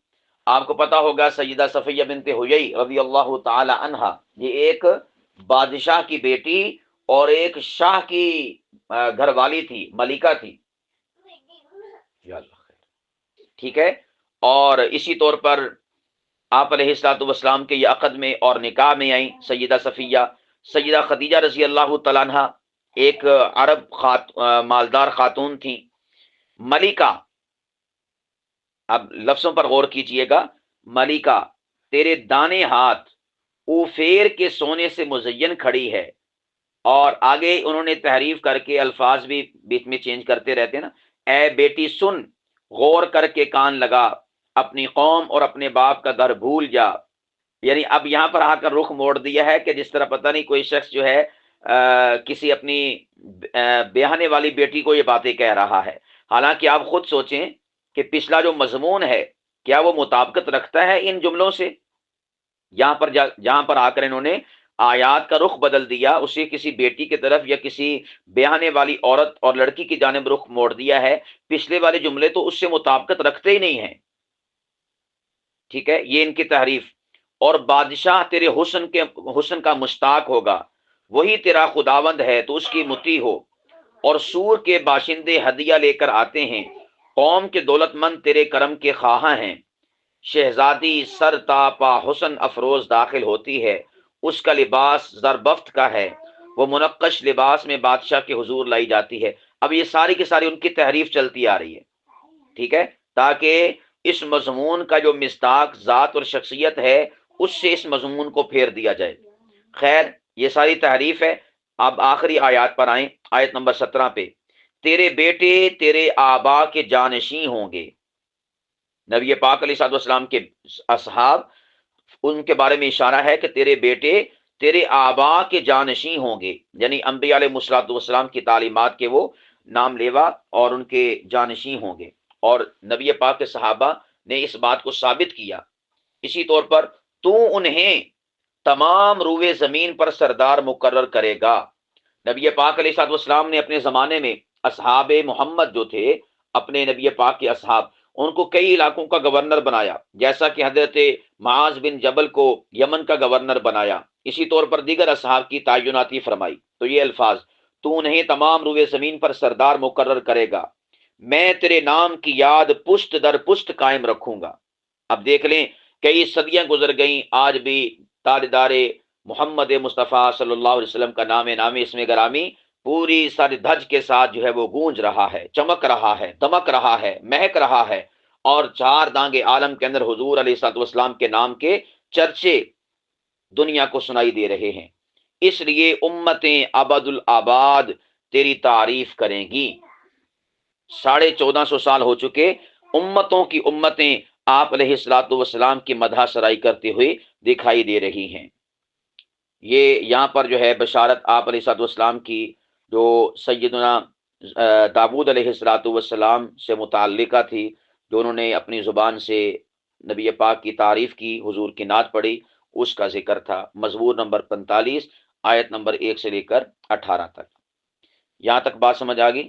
آپ کو پتا ہوگا سیدہ صفیہ بنت حیی رضی اللہ تعالی عنہا، یہ ایک بادشاہ کی بیٹی اور ایک شاہ کی گھر والی تھی، ملکہ تھی، یا اللہ خیر، ٹھیک ہے۔ اور اسی طور پر آپ علیہ الصلوۃ والسلام کے یہ عقد میں اور نکاح میں آئیں سیدہ صفیہ۔ سیدہ خدیجہ رضی اللہ تعالیٰ عنہ ایک عرب مالدار خاتون تھی، ملکہ۔ اب لفظوں پر غور کیجئے گا، ملکہ تیرے دانے ہاتھ اوفیر کے سونے سے مزین کھڑی ہے۔ اور آگے انہوں نے تحریف کر کے الفاظ بھی بیچ میں چینج کرتے رہتے ہیں نا، اے بیٹی سن، غور کر کے کان لگا، اپنی قوم اور اپنے باپ کا در بھول جا۔ یعنی اب یہاں پر آ کر رخ موڑ دیا ہے کہ جس طرح پتہ نہیں کوئی شخص جو ہے کسی اپنی بیاہنے والی بیٹی کو یہ باتیں کہہ رہا ہے، حالانکہ آپ خود سوچیں کہ پچھلا جو مضمون ہے کیا وہ مطابقت رکھتا ہے ان جملوں سے؟ جہاں پر آ کر انہوں نے آیات کا رخ بدل دیا، اسے کسی بیٹی کی طرف یا کسی بیاہنے والی عورت اور لڑکی کی جانب رخ موڑ دیا ہے، پچھلے والے جملے تو اس سے مطابقت رکھتے ہی نہیں ہیں، ٹھیک ہے، یہ ان کی تحریف۔ اور بادشاہ تیرے حسن کا مشتاق ہوگا، وہی تیرا خداوند ہے تو اس کی مطیع ہو۔ اور سور کے باشندے ہدیہ لے کر آتے ہیں، قوم کے دولت مند تیرے کرم کے خواہاں ہیں۔ شہزادی سر تا پا حسن افروز داخل ہوتی ہے، اس کا لباس زربفت کا ہے، وہ منقش لباس میں بادشاہ کے حضور لائی جاتی ہے۔ اب یہ ساری کی ساری ان کی تحریف چلتی آ رہی ہے، ٹھیک ہے، تاکہ اس مضمون کا جو مصداق ذات اور شخصیت ہے اس سے اس مضمون کو پھیر دیا جائے۔ خیر، یہ ساری تحریف ہے۔ اب آخری آیات پر آئیں، آیت نمبر 17 پہ، تیرے بیٹے تیرے آبا کے جانشین ہوں گے۔ نبی پاک علیہ الصلوۃ والسلام کے اصحاب، ان کے بارے میں اشارہ ہے کہ تیرے بیٹے تیرے آبا کے جانشین ہوں گے، یعنی انبیاء علیہ الصلوۃ والسلام کی تعلیمات کے وہ نام لیوا اور ان کے جانشین ہوں گے، اور نبی پاک کے صحابہ نے اس بات کو ثابت کیا۔ اسی طور پر تو انہیں تمام روئے زمین پر سردار مقرر کرے گا۔ نبی پاک علیہ الصلوۃ والسلام نے اپنے زمانے میں اصحاب محمد جو تھے، اپنے نبی پاک کے اصحاب، ان کو کئی علاقوں کا گورنر بنایا، جیسا کہ حضرت معاذ بن جبل کو یمن کا گورنر بنایا، اسی طور پر دیگر اصحاب کی تعیناتی فرمائی۔ تو یہ الفاظ، تو انہیں تمام روئے زمین پر سردار مقرر کرے گا، میں تیرے نام کی یاد پشت در پشت قائم رکھوں گا۔ اب دیکھ لیں، کئی صدیاں گزر گئیں، آج بھی تاجدار محمد مصطفیٰ صلی اللہ علیہ وسلم کا نام اسم گرامی پوری ساری دھج کے ساتھ جو ہے وہ گونج رہا ہے، چمک رہا ہے، دمک رہا ہے، مہک رہا ہے، اور چار دانگ عالم کے اندر حضور علیہ الصلوۃ والسلام کے نام کے چرچے دنیا کو سنائی دے رہے ہیں۔ اس لیے امتیں ابد الآباد تیری تعریف کریں گی۔ 1450 سال ہو چکے، امتوں کی امتیں آپ علیہ الصلوۃ والسلام کی مدح سرائی کرتے ہوئے دکھائی دے رہی ہیں۔ یہ یہاں پر جو ہے بشارت آپ علیہ الصلوۃ والسلام کی جو سیدنا داؤد علیہ الصلوۃ والسلام سے متعلقہ تھی، جو انہوں نے اپنی زبان سے نبی پاک کی تعریف کی، حضور کی نعت پڑھی، اس کا ذکر تھا۔ مزمور نمبر 45 آیت نمبر 1 سے لے کر 18 تک۔ یہاں تک بات سمجھ آ گئی؟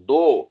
2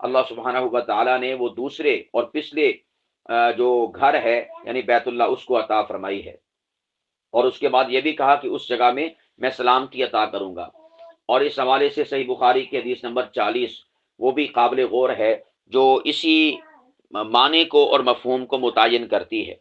اللہ سبحانہ و تعالیٰ نے وہ دوسرے اور پچھلے جو گھر ہے یعنی بیت اللہ اس کو عطا فرمائی ہے، اور اس کے بعد یہ بھی کہا کہ اس جگہ میں سلامتی عطا کروں گا۔ اور اس حوالے سے صحیح بخاری کی حدیث نمبر 40 وہ بھی قابل غور ہے، جو اسی معنی کو اور مفہوم کو متعین کرتی ہے۔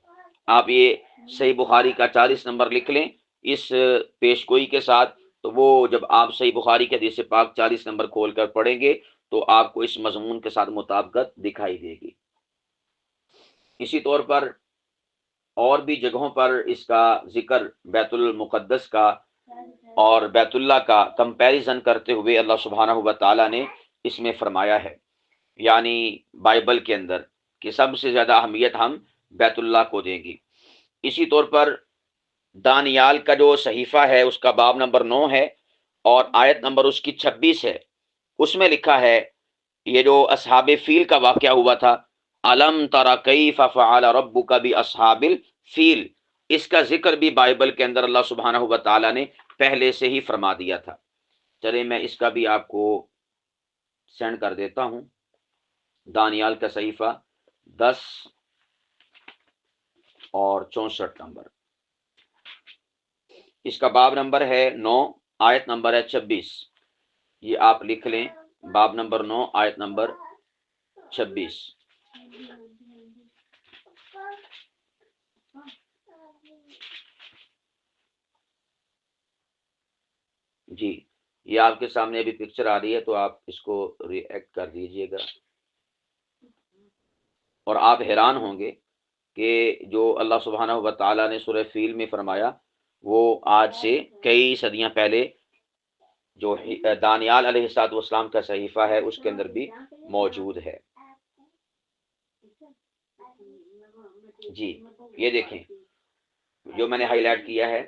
آپ یہ صحیح بخاری کا 40 نمبر لکھ لیں اس پیش گوئی کے ساتھ، تو وہ جب آپ صحیح بخاری کے حدیث پاک 40 نمبر کھول کر پڑھیں گے تو آپ کو اس مضمون کے ساتھ مطابقت دکھائی دے گی۔ اسی طور پر اور بھی جگہوں پر اس کا ذکر بیت المقدس کا اور بیت اللہ کا کمپیریزن کرتے ہوئے اللہ سبحانہ و تعالیٰ نے اس میں فرمایا ہے، یعنی بائبل کے اندر، کہ سب سے زیادہ اہمیت ہم بیت اللہ کو دیں گی۔ اسی طور پر دانیال کا جو صحیفہ ہے اس کا باب نمبر 9 ہے اور آیت نمبر اس کی 26 ہے، اس میں لکھا ہے یہ جو اصحاب فیل کا واقعہ ہوا تھا، علم تر کیف فعل ربک باصحاب الفیل، اس کا ذکر بھی بائبل کے اندر اللہ سبحانہ و تعالیٰ نے پہلے سے ہی فرما دیا تھا۔ چلیں میں اس کا بھی آپ کو سینڈ کر دیتا ہوں۔ دانیال کا صحیفہ 10 اور 64 نمبر، اس کا باب نمبر ہے 9، آیت نمبر ہے 26، یہ آپ لکھ لیں، باب نمبر 9 آیت نمبر 26۔ جی یہ آپ کے سامنے ابھی پکچر آ رہی ہے تو آپ اس کو ری ایکٹ کر دیجئے گا، اور آپ حیران ہوں گے کہ جو اللہ سبحانہ و تعالیٰ نے سورہ فیل میں فرمایا وہ آج سے کئی صدیاں پہلے جو دانیال علیہ السلام کا صحیفہ ہے اس کے اندر بھی موجود ہے۔ جی یہ دیکھیں جو میں نے ہائی لائٹ کیا ہے،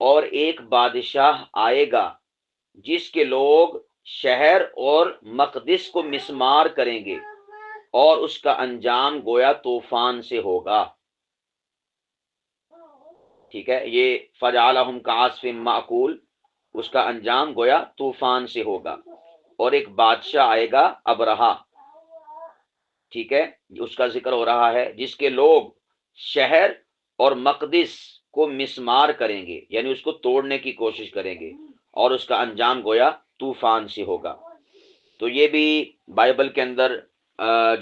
اور ایک بادشاہ آئے گا جس کے لوگ شہر اور مقدس کو مسمار کریں گے اور اس کا انجام گویا طوفان سے ہوگا۔ ٹھیک ہے، یہ فجعلہم کعصف مأکول، اس کا انجام گویا طوفان سے ہوگا۔ اور ایک بادشاہ آئے گا ابرہا، ٹھیک ہے، اس کا ذکر ہو رہا ہے، جس کے لوگ شہر اور مقدس کو مسمار کریں گے، یعنی اس کو توڑنے کی کوشش کریں گے، اور اس کا انجام گویا طوفان سے ہوگا۔ تو یہ بھی بائبل کے اندر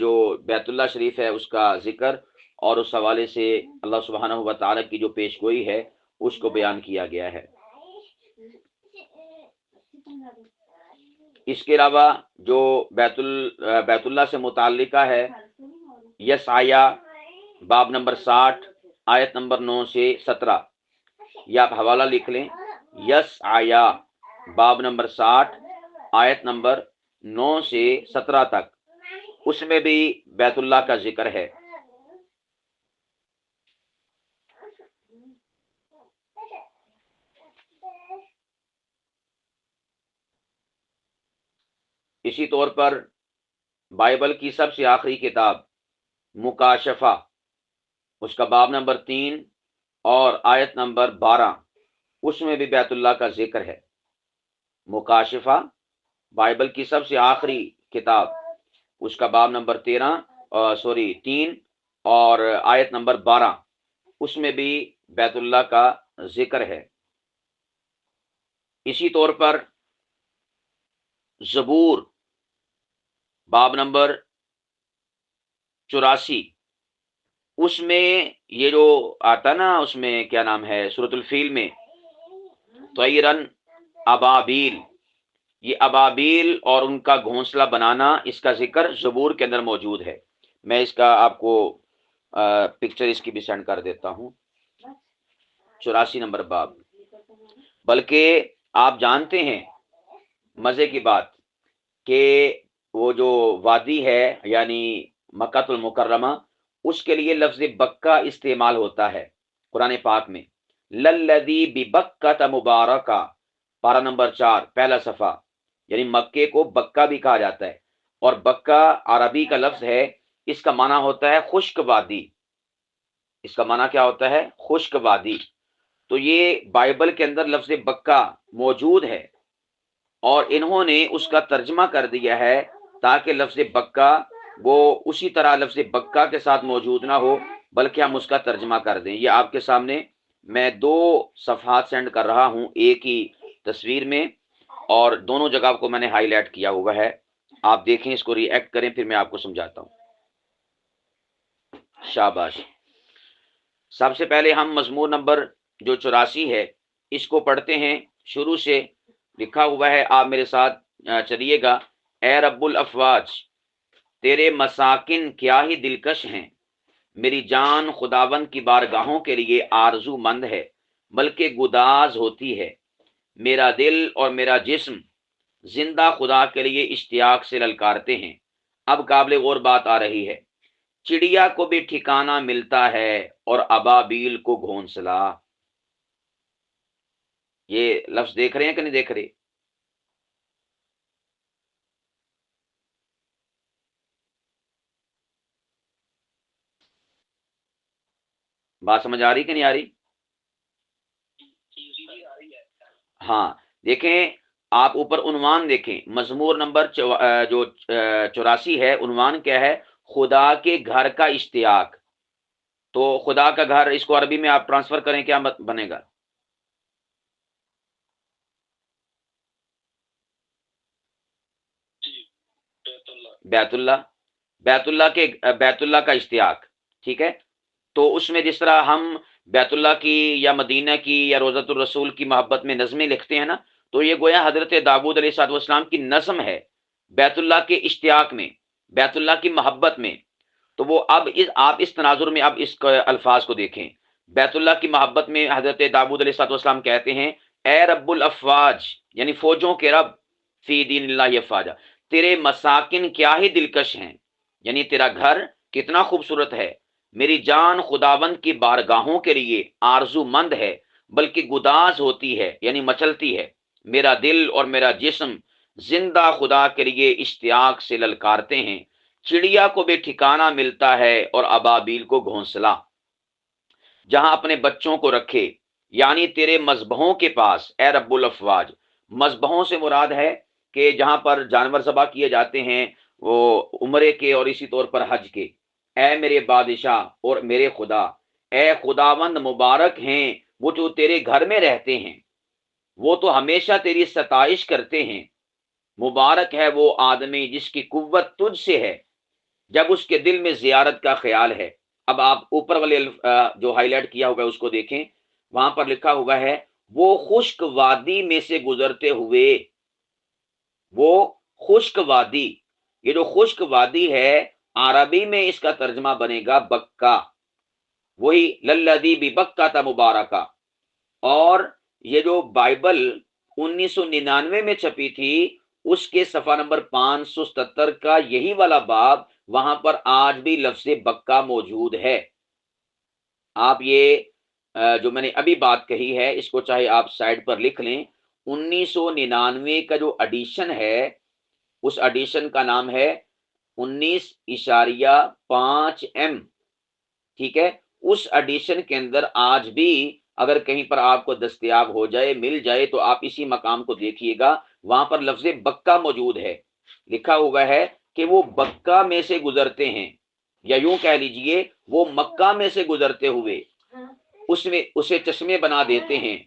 جو بیت اللہ شریف ہے اس کا ذکر اور اس حوالے سے اللہ سبحانہ و تعالیٰ کی جو پیش گوئی ہے اس کو بیان کیا گیا ہے۔ اس کے علاوہ جو بیت اللہ سے متعلقہ ہے، یسعیا باب نمبر 60 آیت نمبر 9 سے 17، یہ آپ حوالہ لکھ لیں، یسعیا باب نمبر 60 آیت نمبر 9 سے 17 تک، اس میں بھی بیت اللہ کا ذکر ہے۔ اسی طور پر بائبل کی سب سے آخری کتاب مکاشفہ، اس کا باب نمبر 3 اور آیت نمبر 12، اس میں بھی بیت اللہ کا ذکر ہے۔ مکاشفہ بائبل کی سب سے آخری کتاب، اس کا باب نمبر 3 اور آیت نمبر 12، اس میں بھی بیت اللہ کا ذکر ہے۔ اسی طور پر زبور باب نمبر 84، اس میں یہ جو آتا نا، اس میں کیا نام ہے، سورۃ الفیل میں طیرن ابابیل، یہ ابابیل اور ان کا گھونسلہ بنانا، اس کا ذکر زبور کے اندر موجود ہے۔ میں اس کا آپ کو پکچر اس کی بھی سینڈ کر دیتا ہوں، 84 نمبر باب۔ بلکہ آپ جانتے ہیں مزے کی بات کہ وہ جو وادی ہے یعنی مکہ المکرمہ، اس کے لیے لفظ بکہ استعمال ہوتا ہے قرآن پاک میں، للذی ببکۃ مبارکہ، پارہ نمبر 4 پہلا صفحہ، یعنی مکے کو بکہ بھی کہا جاتا ہے، اور بکہ عربی کا لفظ ہے، اس کا معنی ہوتا ہے خشک وادی، اس کا معنی کیا ہوتا ہے، خشک وادی۔ تو یہ بائبل کے اندر لفظ بکہ موجود ہے، اور انہوں نے اس کا ترجمہ کر دیا ہے تاکہ لفظ بکا وہ اسی طرح لفظ بکا کے ساتھ موجود نہ ہو بلکہ ہم اس کا ترجمہ کر دیں۔ یہ آپ کے سامنے میں 2 صفحات سینڈ کر رہا ہوں ایک ہی تصویر میں، اور دونوں جگہ کو میں نے ہائی لائٹ کیا ہوا ہے، آپ دیکھیں، اس کو ری ایکٹ کریں، پھر میں آپ کو سمجھاتا ہوں۔ شاباش۔ سب سے پہلے ہم مزمور نمبر جو 84 ہے اس کو پڑھتے ہیں، شروع سے لکھا ہوا ہے، آپ میرے ساتھ چلیے گا۔ اے رب الافواج، تیرے مساکن کیا ہی دلکش ہیں، میری جان خداوند کی بارگاہوں کے لیے آرزو مند ہے بلکہ گداز ہوتی ہے، میرا دل اور میرا جسم زندہ خدا کے لیے اشتیاق سے للکارتے ہیں۔ اب قابل غور بات آ رہی ہے، چڑیا کو بھی ٹھکانہ ملتا ہے اور ابابیل کو گھونسلہ۔ یہ لفظ دیکھ رہے ہیں کہ نہیں دیکھ رہے؟ بات سمجھ آ رہی کہ نہیں آ رہی؟ ہاں دیکھیں، آپ اوپر عنوان دیکھیں، مزمور نمبر جو 84 ہے، عنوان کیا ہے؟ خدا کے گھر کا اشتیاق۔ تو خدا کا گھر، اس کو عربی میں آپ ٹرانسفر کریں، کیا بنے گا؟ بیت اللہ، بیت اللہ کا اشتیاق، ٹھیک ہے۔ تو اس میں جس طرح ہم بیت اللہ کی یا مدینہ کی یا روضۃ الرسول کی محبت میں نظمیں لکھتے ہیں نا، تو یہ گویا حضرت داؤد علیہ الصلوۃ والسلام کی نظم ہے بیت اللہ کے اشتیاق میں، بیت اللہ کی محبت میں۔ تو وہ اب آپ اس تناظر میں اب اس الفاظ کو دیکھیں، بیت اللہ کی محبت میں حضرت داؤد علیہ الصلوۃ والسلام کہتے ہیں، اے رب الافواج، یعنی فوجوں کے رب، فی دین اللہ افواجا، تیرے مساکن کیا ہی دلکش ہیں، یعنی تیرا گھر کتنا خوبصورت ہے، میری جان خداوند کی بارگاہوں کے لیے آرزو مند ہے بلکہ گداز ہوتی ہے، یعنی مچلتی ہے، میرا دل اور میرا جسم زندہ خدا کے لیے اشتیاق سے للکارتے ہیں، چڑیا کو بھی ٹھکانہ ملتا ہے اور ابابیل کو گھونسلہ، جہاں اپنے بچوں کو رکھے، یعنی تیرے مذبحوں کے پاس، اے رب الافواج۔ مذبحوں سے مراد ہے کہ جہاں پر جانور ذبح کیے جاتے ہیں، وہ عمرے کے اور اسی طور پر حج کے۔ اے میرے بادشاہ اور میرے خدا، اے خداوند مبارک ہیں وہ جو تیرے گھر میں رہتے ہیں، وہ تو ہمیشہ تیری ستائش کرتے ہیں، مبارک ہے وہ آدمی جس کی قوت تجھ سے ہے، جب اس کے دل میں زیارت کا خیال ہے۔ اب آپ اوپر والے جو ہائی لائٹ کیا ہوگا اس کو دیکھیں، وہاں پر لکھا ہوا ہے، وہ خشک وادی میں سے گزرتے ہوئے، وہ خشک وادی، یہ جو خشک وادی ہے عربی میں اس کا ترجمہ بنے گا بکا، وہی للذی ببکہ تا مبارکہ۔ اور یہ جو بائبل 1999 میں چھپی تھی، اس کے صفحہ نمبر 577 کا یہی والا باب، وہاں پر آج بھی لفظ بکا موجود ہے۔ آپ یہ جو میں نے ابھی بات کہی ہے، اس کو چاہے آپ سائڈ پر لکھ لیں، 1999 کا جو ایڈیشن ہے، اس ایڈیشن کا نام ہے 19.5M، ٹھیک ہے۔ اس ایڈیشن کے اندر آج بھی اگر کہیں پر آپ کو دستیاب ہو جائے، مل جائے، تو آپ اسی مقام کو دیکھیے گا، وہاں پر لفظ بکا موجود ہے، لکھا ہوا ہے کہ وہ بکا میں سے گزرتے ہیں، یا یوں کہہ لیجئے وہ مکہ میں سے گزرتے ہوئے اس میں اسے چشمے بنا دیتے ہیں،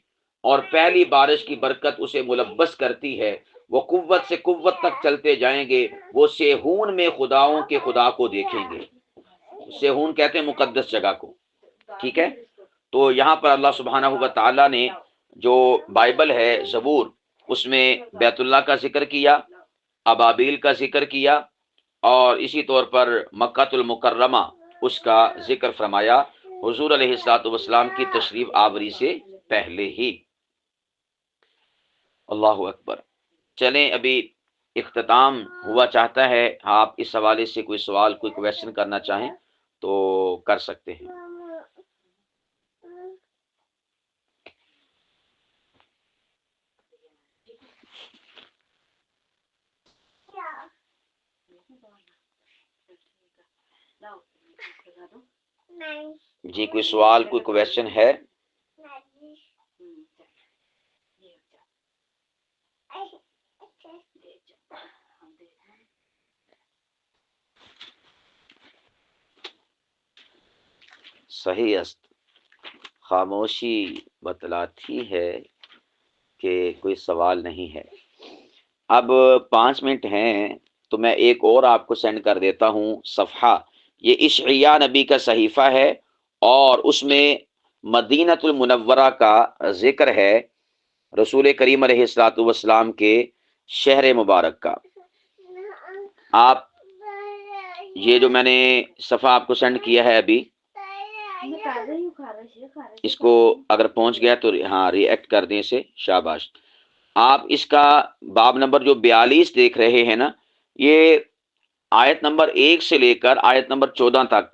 اور پہلی بارش کی برکت اسے ملبس کرتی ہے، وہ قوت سے قوت تک چلتے جائیں گے، وہ سیہون میں خداؤں کے خدا کو دیکھیں گے۔ سیہون کہتے ہیں مقدس جگہ کو، ٹھیک ہے۔ تو یہاں پر اللہ سبحانہ و تعالی نے جو بائبل ہے، زبور، اس میں بیت اللہ کا ذکر کیا، ابابیل کا ذکر کیا، اور اسی طور پر مکہ المکرمہ اس کا ذکر فرمایا حضور علیہ الصلوۃ والسلام کی تشریف آوری سے پہلے ہی۔ اللہ اکبر۔ چلیں ابھی اختتام ہوا چاہتا ہے، آپ اس حوالے سے کوئی سوال، کوئی کویسچن کرنا چاہیں تو کر سکتے ہیں۔ جی کوئی سوال، کوئی کویسچن ہے؟ صحیح است، خاموشی بتلاتی ہے کہ کوئی سوال نہیں ہے۔ اب 5 منٹ ہیں تو میں ایک اور آپ کو سینڈ کر دیتا ہوں صفحہ، یہ اشعیاء نبی کا صحیفہ ہے اور اس میں مدینۃ المنورہ کا ذکر ہے، رسول کریم علیہ الصلوۃ والسلام کے شہر مبارک کا۔ آپ یہ جو میں نے صفحہ آپ کو سینڈ کیا ہے ابھی، اس کو اگر پہنچ گیا تو ہاں ری ایکٹ کر دیں اسے، شاباش۔ آپ اس کا باب نمبر جو 42 دیکھ رہے ہیں نا، یہ آیت نمبر 1 سے لے کر آیت نمبر 14 تک،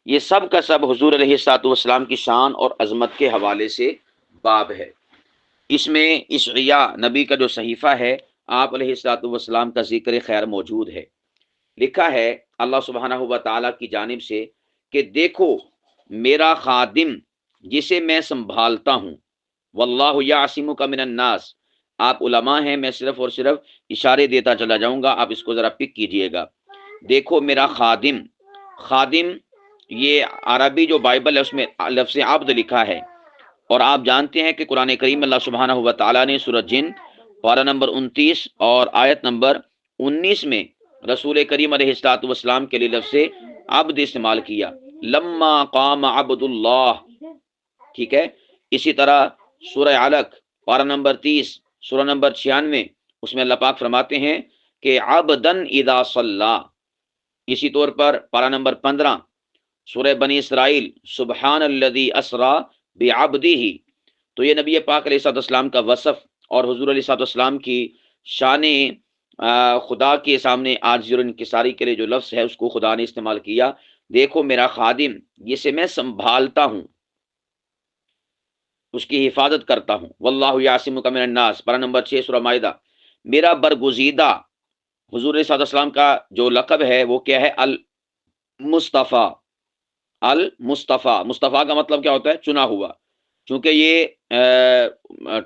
یہ سب کا سب حضور علیہ الصلوۃ والسلام کی شان اور عظمت کے حوالے سے باب ہے۔ اس میں اشعیاء نبی کا جو صحیفہ ہے، آپ علیہ الصلوۃ والسلام کا ذکر خیر موجود ہے۔ لکھا ہے اللہ سبحانہ و تعالیٰ کی جانب سے کہ دیکھو میرا خادم جسے میں سنبھالتا ہوں، واللہ یعصمک من الناس۔ آپ علماء ہیں، میں صرف اور صرف اشارے دیتا چلا جاؤں گا، آپ اس کو ذرا پک کیجئے گا۔ دیکھو میرا خادم، خادم یہ عربی جو بائبل ہے اس میں لفظ عبد لکھا ہے، اور آپ جانتے ہیں کہ قرآن کریم اللہ سبحانہ و تعالیٰ نے سورۃ جن پارہ نمبر 29 اور آیت نمبر 19 میں رسول کریم علیہ الصلوۃ والسلام کے لیے لفظ عبد استعمال کیا، لما قام عبد اللہ، ٹھیک ہے۔ اسی طرح سورہ علق پارہ نمبر 30 سورہ نمبر 96، اس میں اللہ پاک فرماتے ہیں کہ عبدن اذا صلی۔ اسی طور پر پارہ نمبر 15 سورہ بنی اسرائیل، سبحان الذی اسری بعبدہ۔ تو یہ نبی پاک علیہ الصلوۃ والسلام کا وصف اور حضور علیہ الصلوۃ والسلام کی شان خدا کے سامنے عاجزی اور انکساری کے لیے جو لفظ ہے اس کو خدا نے استعمال کیا۔ دیکھو میرا خادم جسے میں سنبھالتا ہوں، اس کی حفاظت کرتا ہوں، واللہ یعصمک من الناس، پارہ نمبر 6 سورہ مائدہ۔ میرا برگزیدہ، حضور صلی اللہ علیہ وسلم کا جو لقب ہے وہ کیا ہے؟ المصطفیٰ۔ المصطفیٰ، مصطفیٰ کا مطلب کیا ہوتا ہے؟ چنا ہوا۔ چونکہ یہ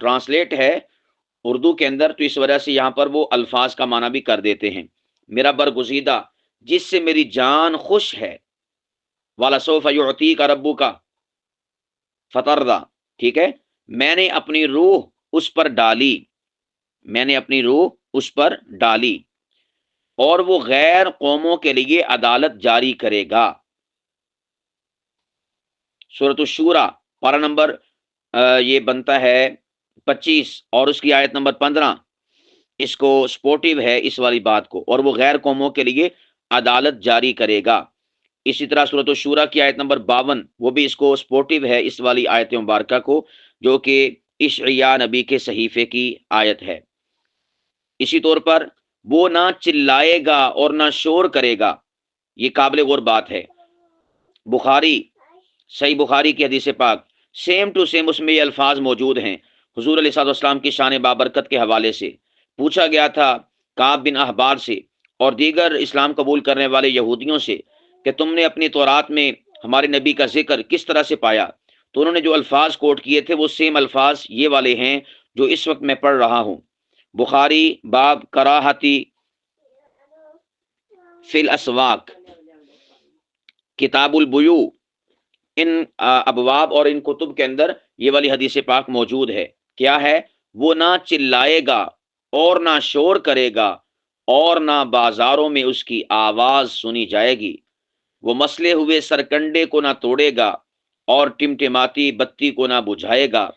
ٹرانسلیٹ ہے اردو کے اندر، تو اس وجہ سے یہاں پر وہ الفاظ کا معنی بھی کر دیتے ہیں۔ میرا برگزیدہ جس سے میری جان خوش ہے، وَلَسَوْفَ يُعْطِيكَ رَبُّكَ فَتَرْضَىٰ، ٹھیک ہے۔ میں نے اپنی روح اس پر ڈالی، میں نے اپنی روح اس پر ڈالی، اور وہ غیر قوموں کے لیے عدالت جاری کرے گا۔ سورۃ الشورى پارہ نمبر یہ بنتا ہے 25 اور اس کی آیت نمبر 15، اس کو سپورٹیو ہے اس والی بات کو، اور وہ غیر قوموں کے لیے عدالت جاری کرے گا۔ اسی طرح سورۃ الشورى کی آیت نمبر 52، وہ بھی اس کو سپورٹیو ہے اس والی آیت مبارکہ کو، جو کہ اشعیاء نبی کے صحیفے کی آیت ہے۔ اسی طور پر وہ نہ چلائے گا اور نہ شور کرے گا، یہ قابل غور بات ہے۔ بخاری، صحیح بخاری کی حدیث پاک سیم ٹو سیم اس میں یہ الفاظ موجود ہیں، حضور علیہ الصلوۃ والسلام کی شان بابرکت کے حوالے سے پوچھا گیا تھا کعب بن احبار سے اور دیگر اسلام قبول کرنے والے یہودیوں سے کہ تم نے اپنی تورات میں ہمارے نبی کا ذکر کس طرح سے پایا؟ تو انہوں نے جو الفاظ کوٹ کیے تھے وہ سیم الفاظ یہ والے ہیں جو اس وقت میں پڑھ رہا ہوں۔ بخاری باب کراہتی فی الاسواق، کتاب البیوع، ان ابواب اور ان کتب کے اندر یہ والی حدیث پاک موجود ہے۔ کیا ہے؟ وہ نہ چلائے گا اور نہ شور کرے گا اور نہ بازاروں میں اس کی آواز سنی جائے گی، وہ مسلے ہوئے سرکنڈے کو نہ توڑے گا اور ٹمٹماتی بتی کو نہ بجھائے گا،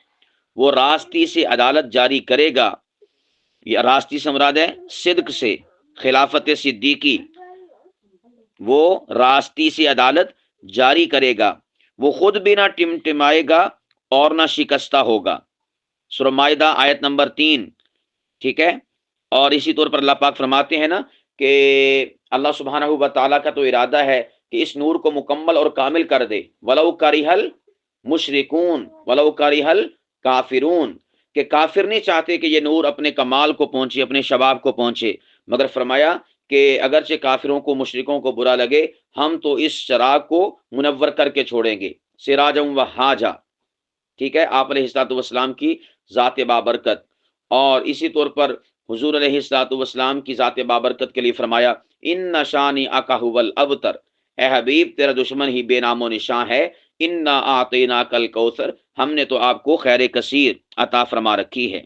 وہ راستی سے عدالت جاری کرے گا۔ یہ راستی سے مراد ہے صدق سے، خلافت صدیقی، وہ راستی سے عدالت جاری کرے گا، وہ خود بھی نہ ٹمٹمائے گا اور نہ شکستہ ہوگا۔ سورہ مائدہ آیت نمبر 3، ٹھیک ہے۔ اور اسی طور پر اللہ پاک فرماتے ہیں نا کہ اللہ سبحانہ و تعالیٰ کا تو ارادہ ہے کہ اس نور کو مکمل اور کامل کر دے، وَلَوْ كَرِهَ الْمُشْرِكُونَ وَلَوْ كَرِهَ الْكَافِرُونَ، کہ کافر نہیں چاہتے کہ یہ نور اپنے کمال کو پہنچے، اپنے شباب کو پہنچے، مگر فرمایا کہ اگرچہ کافروں کو، مشرکوں کو برا لگے، ہم تو اس چراغ کو منور کر کے چھوڑیں گے، سراجا وہاجا، ٹھیک ہے، آپ علیہ الصلوۃ والسلام کی ذات بابرکت۔ اور اسی طور پر حضور علیہ الصلوۃ والسلام کی ذات بابرکت کے لیے فرمایا ان شانئک ھو الابتر، اے حبیب تیرا دشمن ہی بے نام و نشان ہے، انا اعطینا کل کوثر، ہم نے تو آپ کو خیر کثیر عطا فرما رکھی ہے۔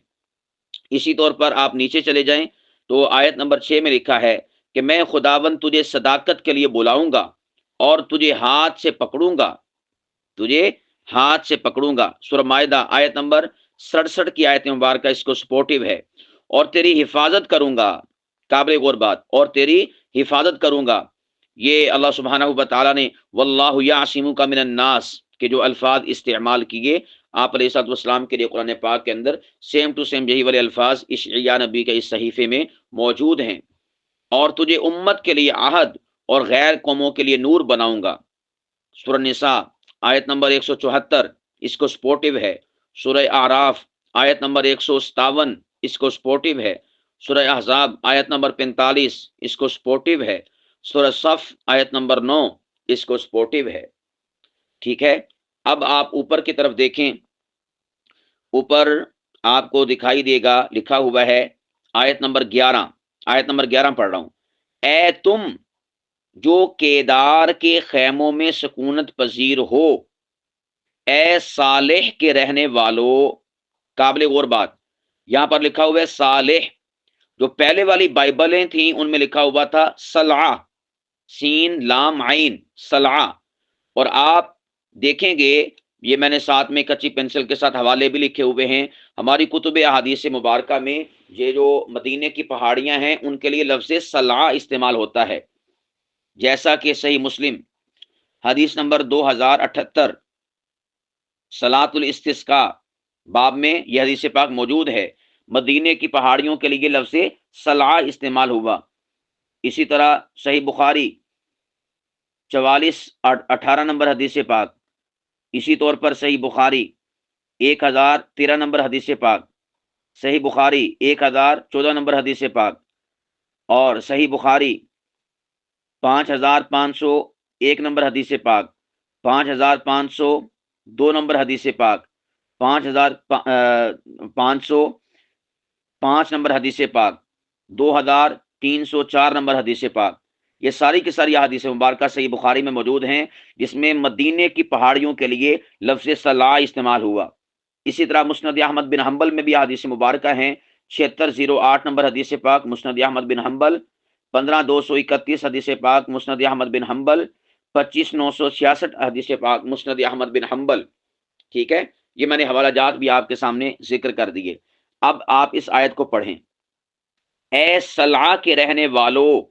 اسی طور پر آپ نیچے چلے جائیں تو آیت نمبر 6 میں لکھا ہے کہ میں خداوند تجھے صداقت کے لیے بلاؤں گا اور تجھے ہاتھ سے پکڑوں گا، تجھے ہاتھ سے پکڑوں گا۔ سورہ مائدہ آیت نمبر 67 کی آیت مبارکہ اس کو سپورٹیو ہے، اور تیری حفاظت کروں گا، قابل غور بات، اور تیری حفاظت کروں گا۔ یہ اللہ سبحانہ و تعالیٰ نے واللہ یعصمک من الناس کے جو الفاظ استعمال کیے آپ علیہ الصلوۃ والسلام کے لیے قرآن پاک کے اندر سیم ٹو سیم یہی والے الفاظ اشعیاء نبی کے اس صحیفے میں موجود ہیں۔ اور تجھے امت کے لیے عہد اور غیر قوموں کے لیے نور بناؤں گا۔ سورہ نساء آیت نمبر 174 اس کو سپورٹیو ہے۔ سورہ اعراف آیت نمبر 157 اس کو سپورٹیو ہے۔ سورہ احزاب آیت نمبر 45 اس کو سپورٹیو ہے۔ سورہ صف آیت نمبر 9 اس کو سپورٹیو ہے۔ ٹھیک ہے، اب آپ اوپر کی طرف دیکھیں، اوپر آپ کو دکھائی دے گا لکھا ہوا ہے آیت نمبر 11، آیت نمبر 11 پڑھ رہا ہوں، اے تم جو کیدار کے خیموں میں سکونت پذیر ہو، اے صالح کے رہنے والو، قابل غور بات، یہاں پر لکھا ہوا ہے صالح۔ جو پہلے والی بائبلیں تھیں ان میں لکھا ہوا تھا صلعہ، سین لام عین، صلعہ۔ اور آپ دیکھیں گے یہ میں نے ساتھ میں کچی پینسل کے ساتھ حوالے بھی لکھے ہوئے ہیں، ہماری کتب احادیث مبارکہ میں یہ جو مدینے کی پہاڑیاں ہیں ان کے لیے لفظ صلعہ استعمال ہوتا ہے، جیسا کہ صحیح مسلم حدیث نمبر 2078 صلاۃ الاستسقاء باب میں یہ حدیث پاک موجود ہے، مدینے کی پہاڑیوں کے لیے لفظ صلعہ استعمال ہوا۔ اسی طرح صحیح بخاری 4418 نمبر حدیث پاک، اسی طور پر صحیح بخاری 1013 نمبر حدیث پاک، صحیح بخاری 1014 نمبر حدیث پاک، اور صحیح بخاری 5501 نمبر حدیث پاک، 5502 نمبر حدیث پاک، 5505 نمبر حدیث پاک، 2304 نمبر حدیث پاک، یہ ساری کی ساری حدیث مبارکہ صحیح بخاری میں موجود ہیں جس میں مدینے کی پہاڑیوں کے لیے لفظ صلعہ استعمال ہوا۔ اسی طرح مسند احمد بن حنبل میں بھی حدیث مبارکہ ہیں، 7608 نمبر حدیث پاک مسند احمد بن حنبل، 15231 حدیث پاک مسند احمد بن حنبل، 25966 حدیث پاک مسند احمد بن حنبل۔ ٹھیک ہے، یہ میں نے حوالہ جات بھی آپ کے سامنے ذکر کر دیے۔ اب آپ اس آیت کو پڑھیں، اے صلعہ کے رہنے والو،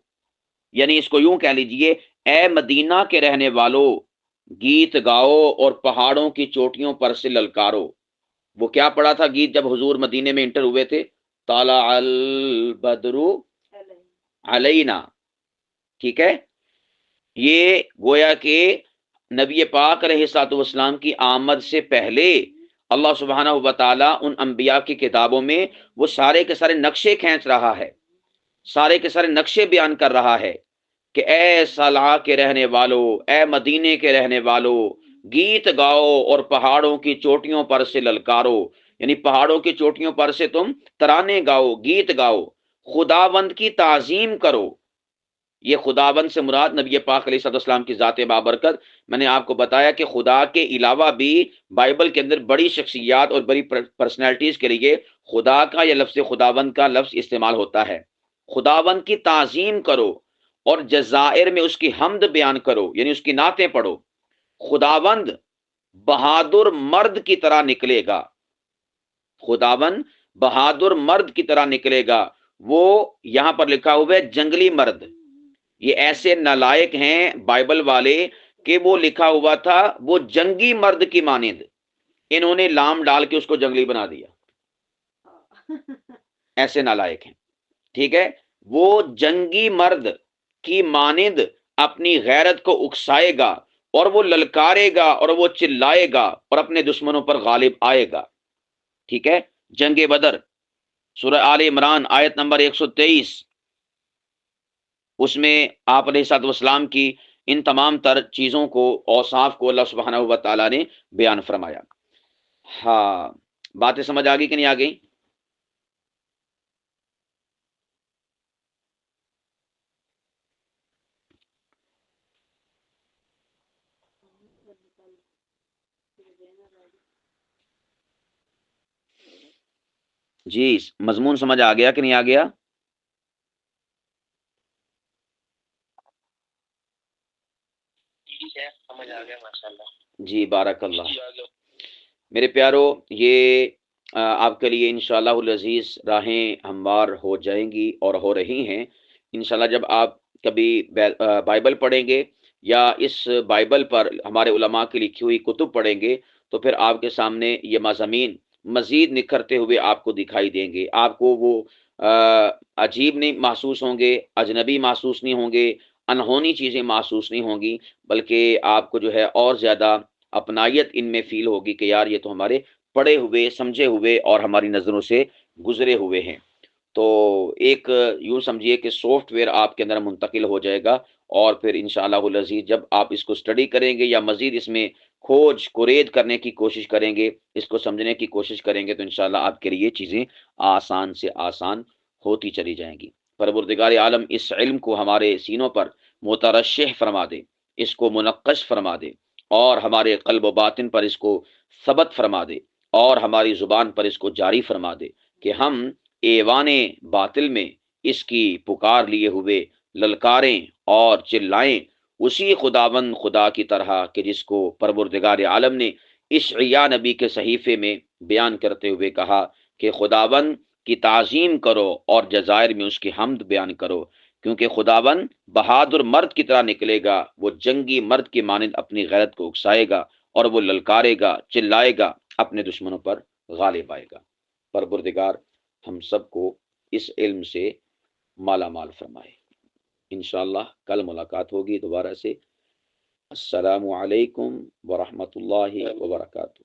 یعنی اس کو یوں کہہ لیجئے، اے مدینہ کے رہنے والو، گیت گاؤ اور پہاڑوں کی چوٹیوں پر سے للکارو۔ وہ کیا پڑھا تھا گیت جب حضور مدینے میں انٹر ہوئے تھے؟ طلع البدر علینا، ٹھیک ہے، یہ گویا کہ نبی پاک علیہ الصلوۃ والسلام کی آمد سے پہلے اللہ سبحانہ و تعالیٰ ان انبیاء کی کتابوں میں وہ سارے کے سارے نقشے کھینچ رہا ہے، سارے کے سارے نقشے بیان کر رہا ہے کہ اے صلعہ کے رہنے والو، اے مدینے کے رہنے والو، گیت گاؤ اور پہاڑوں کی چوٹیوں پر سے للکارو، یعنی پہاڑوں کی چوٹیوں پر سے تم ترانے گاؤ، گیت گاؤ، خداوند کی تعظیم کرو۔ یہ خداوند سے مراد نبی پاک علیہ الصلوۃ والسلام کی ذات بابرکت۔ میں نے آپ کو بتایا کہ خدا کے علاوہ بھی بائبل کے اندر بڑی شخصیات اور بڑی پرسنالٹیز کے لیے خدا کا یا لفظ خداوند کا لفظ استعمال ہوتا ہے۔ خداوند کی تعظیم کرو اور جزائر میں اس کی حمد بیان کرو، یعنی اس کی نعتیں پڑھو۔ خداوند بہادر مرد کی طرح نکلے گا، خداوند بہادر مرد کی طرح نکلے گا۔ وہ یہاں پر لکھا ہوا ہے جنگلی مرد، یہ ایسے نالائق ہیں بائبل والے کہ وہ لکھا ہوا تھا وہ جنگی مرد کی مانند، انہوں نے لام ڈال کے اس کو جنگلی بنا دیا، ایسے نالائق ہیں۔ ٹھیک ہے، وہ جنگی مرد کی مانند اپنی غیرت کو اکسائے گا اور وہ للکارے گا اور وہ چلائے گا اور اپنے دشمنوں پر غالب آئے گا۔ ٹھیک ہے، جنگ بدر سورہ آل عمران آیت نمبر 123، اس میں آپ علیہ الصلوۃ والسلام کی ان تمام تر چیزوں کو، اوصاف کو اللہ سبحانہ و تعالیٰ نے بیان فرمایا۔ ہاں، باتیں سمجھ آ گئی کہ نہیں آ گئی؟ جی مضمون سمجھ آ گیا کہ نہیں آ گیا؟ سمجھ آ گیا ماشاءاللہ جی بارک اللہ۔ میرے پیارو یہ آپ کے لیے انشاءاللہ العزیز راہیں ہموار ہو جائیں گی اور ہو رہی ہیں انشاءاللہ۔ جب آپ کبھی بائبل پڑھیں گے یا اس بائبل پر ہمارے علماء کی لکھی ہوئی کتب پڑھیں گے تو پھر آپ کے سامنے یہ مضامین مزید نکھرتے ہوئے آپ کو دکھائی دیں گے۔ آپ کو وہ عجیب نہیں محسوس ہوں گے، اجنبی محسوس نہیں ہوں گے، انہونی چیزیں محسوس نہیں ہوں گی، بلکہ آپ کو جو ہے اور زیادہ اپنائیت ان میں فیل ہوگی کہ یار یہ تو ہمارے پڑھے ہوئے، سمجھے ہوئے اور ہماری نظروں سے گزرے ہوئے ہیں۔ تو ایک یوں سمجھیے کہ سافٹ ویئر آپ کے اندر منتقل ہو جائے گا، اور پھر انشاءاللہ العزیز جب آپ اس کو اسٹڈی کریں گے یا مزید اس میں کھوج کرید کرنے کی کوشش کریں گے، اس کو سمجھنے کی کوشش کریں گے، تو انشاءاللہ آپ کے لیے چیزیں آسان سے آسان ہوتی چلی جائیں گی۔ پروردگار عالم اس علم کو ہمارے سینوں پر مترشح فرما دے، اس کو منقش فرما دے، اور ہمارے قلب و باطن پر اس کو ثبت فرما دے، اور ہماری زبان پر اس کو جاری فرما دے کہ ہم ایوان باطل میں اس کی پکار لیے ہوئے للکاریں اور چلائیں اسی خداوند خدا کی طرح کہ جس کو پروردگار عالم نے اشعیاء نبی کے صحیفے میں بیان کرتے ہوئے کہا کہ خداوند کی تعظیم کرو اور جزائر میں اس کی حمد بیان کرو، کیونکہ خداوند بہادر مرد کی طرح نکلے گا، وہ جنگی مرد کی مانند اپنی غیرت کو اکسائے گا، اور وہ للکارے گا، چلائے گا، اپنے دشمنوں پر غالب آئے گا۔ پروردگار ہم سب کو اس علم سے مالا مال فرمائے۔ انشاءاللہ کل ملاقات ہوگی دوبارہ سے۔ السلام علیکم ورحمۃ اللہ وبرکاتہ۔